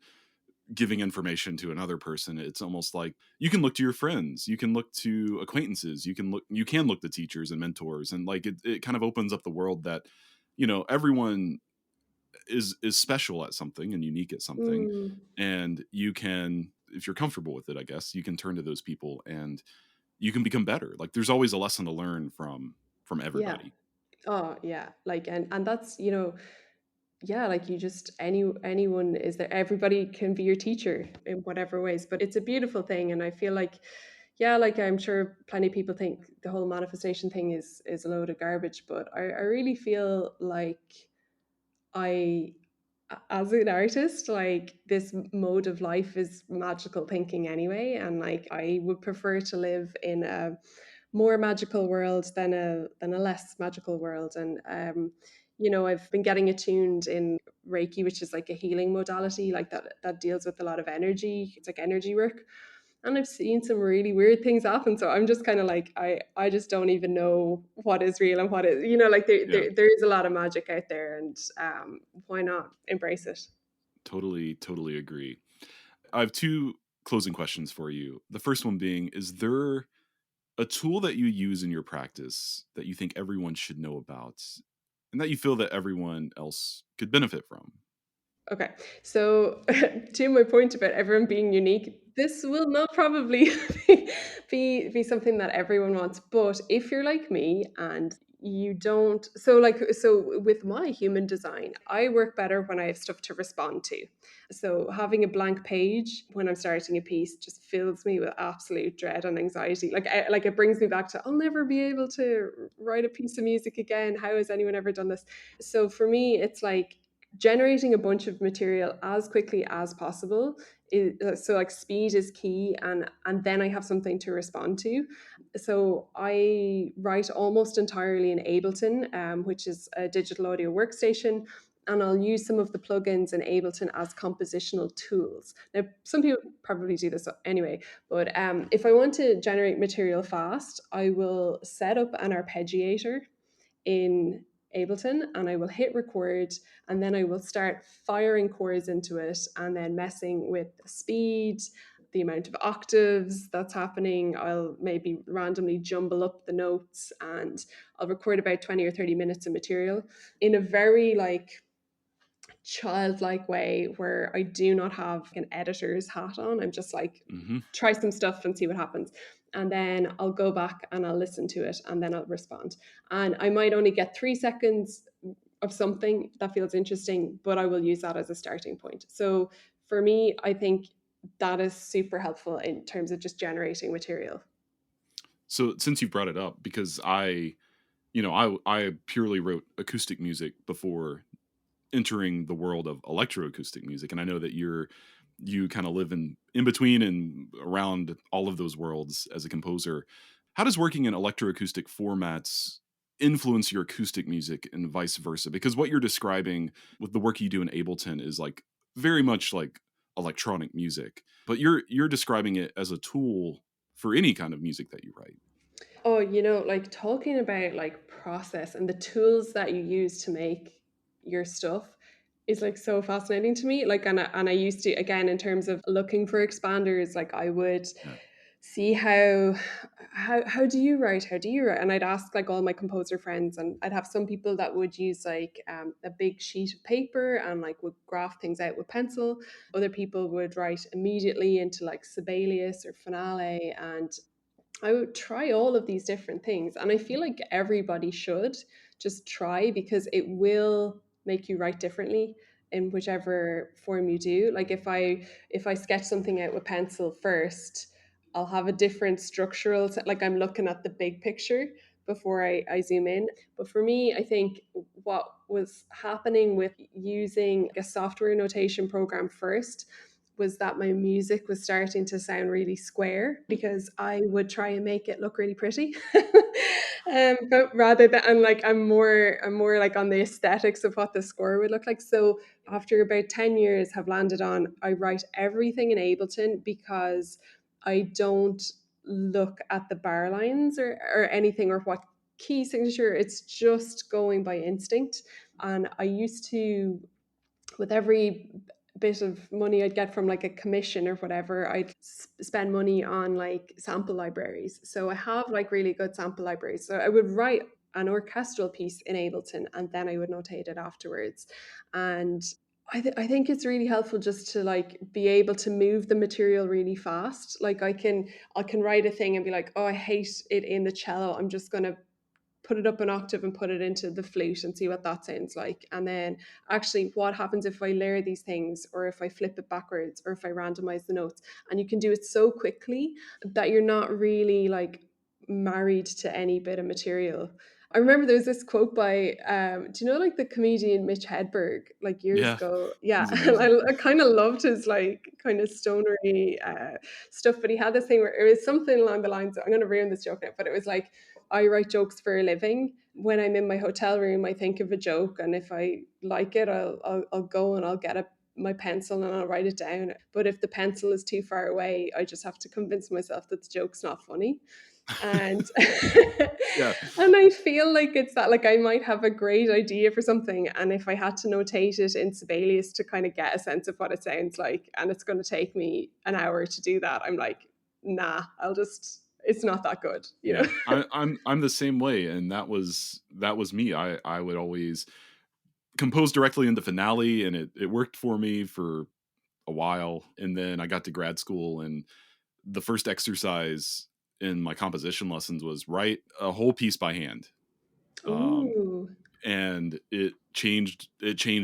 giving information to another person, it's almost like you can look to your friends, you can look to acquaintances, you can look to teachers and mentors, and like it kind of opens up the world that everyone is special at something and unique at something, mm, and you can, if you're comfortable with it, I guess you can turn to those people and you can become better. Like there's always a lesson to learn from yeah. everybody. Oh yeah, like and that's yeah, like you just anyone is there, everybody can be your teacher in whatever ways. But it's a beautiful thing, and I feel like, yeah, like I'm sure plenty of people think the whole manifestation thing is a load of garbage, but I really feel like I as an artist, like this mode of life is magical thinking anyway, and like I would prefer to live in a more magical world than a less magical world. And I've been getting attuned in Reiki, which is like a healing modality, like that deals with a lot of energy. It's like energy work. And I've seen some really weird things happen. So I'm just kind of like, I just don't even know what is real and what is, like Yeah, there is a lot of magic out there, and why not embrace it? totally agree. I have two closing questions for you. The first one being, is there a tool that you use in your practice that you think everyone should know about and that you feel that everyone else could benefit from? Okay, so to my point about everyone being unique, this will not probably be something that everyone wants. But if you're like me and you don't, so with my human design, I work better when I have stuff to respond to. So having a blank page when I'm starting a piece just fills me with absolute dread and anxiety. Like it brings me back to, I'll never be able to write a piece of music again. How has anyone ever done this? So for me, it's like generating a bunch of material as quickly as possible so like speed is key, and then I have something to respond to. So I write almost entirely in Ableton, which is a digital audio workstation, and I'll use some of the plugins in Ableton as compositional tools. Now some people probably do this anyway, but if I want to generate material fast, I will set up an arpeggiator in Ableton, and I will hit record, and then I will start firing chords into it and then messing with the speed, the amount of octaves that's happening. I'll maybe randomly jumble up the notes, and I'll record about 20 or 30 minutes of material in a very like childlike way where I do not have an editor's hat on. I'm just like, Hmm. try some stuff and see what happens. And then I'll go back and I'll listen to it and then I'll respond. And I might only get 3 seconds of something that feels interesting, but I will use that as a starting point. So for me, I think that is super helpful in terms of just generating material. So since you brought it up, because I purely wrote acoustic music before entering the world of electroacoustic music, and I know that you kind of live in between and around all of those worlds as a composer. How does working in electroacoustic formats influence your acoustic music and vice versa? Because what you're describing with the work you do in Ableton is like very much like electronic music, but you're describing it as a tool for any kind of music that you write. Oh, like talking about like process and the tools that you use to make your stuff is like so fascinating to me. Like, and I used to, again, in terms of looking for expanders, like I would Yeah. see how do you write? How do you write? And I'd ask like all my composer friends, and I'd have some people that would use like a big sheet of paper and like would graph things out with pencil. Other people would write immediately into like Sibelius or Finale, and I would try all of these different things. And I feel like everybody should just try, because it will make you write differently in whichever form you do. Like if I sketch something out with pencil first, I'll have a different like I'm looking at the big picture before I zoom in. But for me, I think what was happening with using a software notation program first was that my music was starting to sound really square because I would try and make it look really pretty. But rather than, and like I'm more like on the aesthetics of what the score would look like. So after about 10 years have landed on, I write everything in Ableton because I don't look at the bar lines or anything or what key signature. It's just going by instinct. And I used to, with every bit of money I'd get from like a commission or whatever, I'd spend money on like sample libraries. So I have like really good sample libraries. So I would write an orchestral piece in Ableton and then I would notate it afterwards. And I think it's really helpful just to like be able to move the material really fast. Like I can write a thing and be like, oh, I hate it in the cello. I'm just gonna put it up an octave and put it into the flute and see what that sounds like. And then actually what happens if I layer these things, or if I flip it backwards, or if I randomize the notes. And you can do it so quickly that you're not really like married to any bit of material. I remember there was this quote by do you know like the comedian Mitch Hedberg, like years Yeah. ago? Yeah. He's And amazing. I kind of loved his like kind of stonery stuff, but he had this thing where it was something along the lines of, I'm going to ruin this joke now, but it was like, I write jokes for a living. When I'm in my hotel room, I think of a joke, and if I like it, I'll go and I'll get my pencil and I'll write it down. But if the pencil is too far away, I just have to convince myself that the joke's not funny. And Yeah. and I feel like it's that, like, I might have a great idea for something, and if I had to notate it in Sibelius to kind of get a sense of what it sounds like, and it's going to take me an hour to do that, I'm like, nah, it's not that good, you know. Yeah. I'm the same way, and that was me. I would always compose directly into finale, and it worked for me for a while. And then I got to grad school, and the first exercise in my composition lessons was write a whole piece by hand. Um, Ooh. and it changed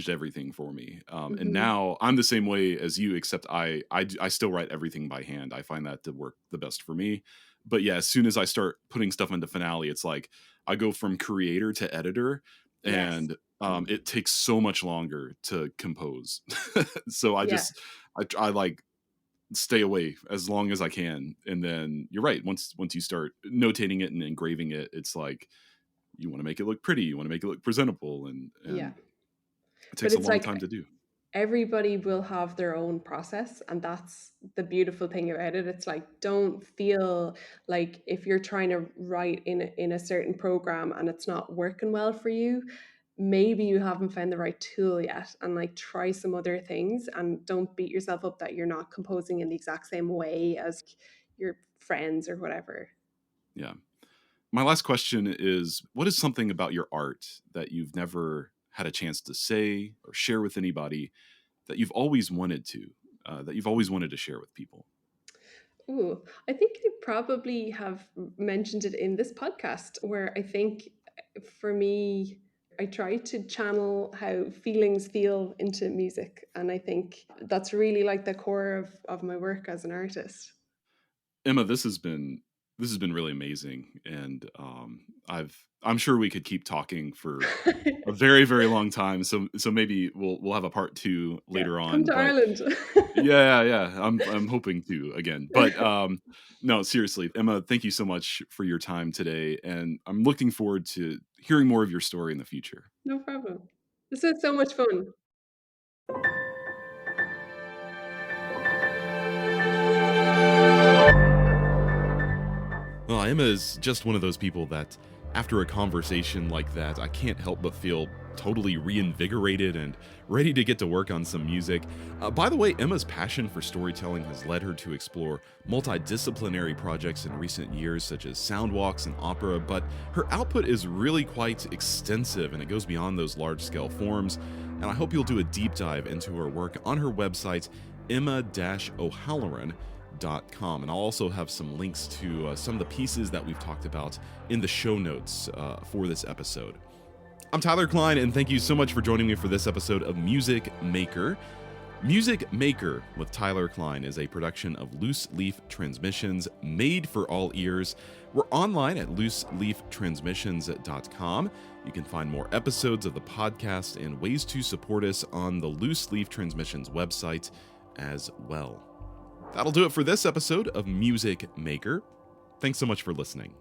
everything for me. And Hmm. now I'm the same way as you, except I still write everything by hand. I find that to work the best for me. But yeah, as soon as I start putting stuff into finale, it's like I go from creator to editor, Yes. and it takes so much longer to compose. So I Yeah. just I like stay away as long as I can. And then you're right, once you start notating it and engraving it, it's like you want to make it look pretty, you want to make it look presentable, and Yeah. it But takes a it's long like time to do. everybody will have their own process, and that's the beautiful thing about it. It's like, don't feel like if you're trying to write in a certain program and it's not working well for you, maybe you haven't found the right tool yet, and like try some other things, and don't beat yourself up that you're not composing in the exact same way as your friends or whatever. Yeah. My last question is, what is something about your art that you've never had a chance to say or share with anybody that you've always wanted to, share with people? Ooh, I think I probably have mentioned it in this podcast, where I think for me, I try to channel how feelings feel into music. And I think that's really like the core of my work as an artist. Emma, this has been really amazing, and I'm sure we could keep talking for a very, very long time. So maybe we'll have a part two Yeah, later come on. to But Ireland. yeah, I'm hoping to again. But no, seriously, Emma, thank you so much for your time today, and I'm looking forward to hearing more of your story in the future. No problem. This is so much fun. Well, Emma is just one of those people that, after a conversation like that, I can't help but feel totally reinvigorated and ready to get to work on some music. By the way, Emma's passion for storytelling has led her to explore multidisciplinary projects in recent years, such as sound walks and opera, but her output is really quite extensive, and it goes beyond those large-scale forms. And I hope you'll do a deep dive into her work on her website, emma-o'halloran.com. And I'll also have some links to some of the pieces that we've talked about in the show notes for this episode. I'm Tyler Kline, and thank you so much for joining me for this episode of Music Maker. Music Maker with Tyler Kline is a production of Loose Leaf Transmissions, made for all ears. We're online at looseleaftransmissions.com. You can find more episodes of the podcast and ways to support us on the Loose Leaf Transmissions website as well. That'll do it for this episode of Music Maker. Thanks so much for listening.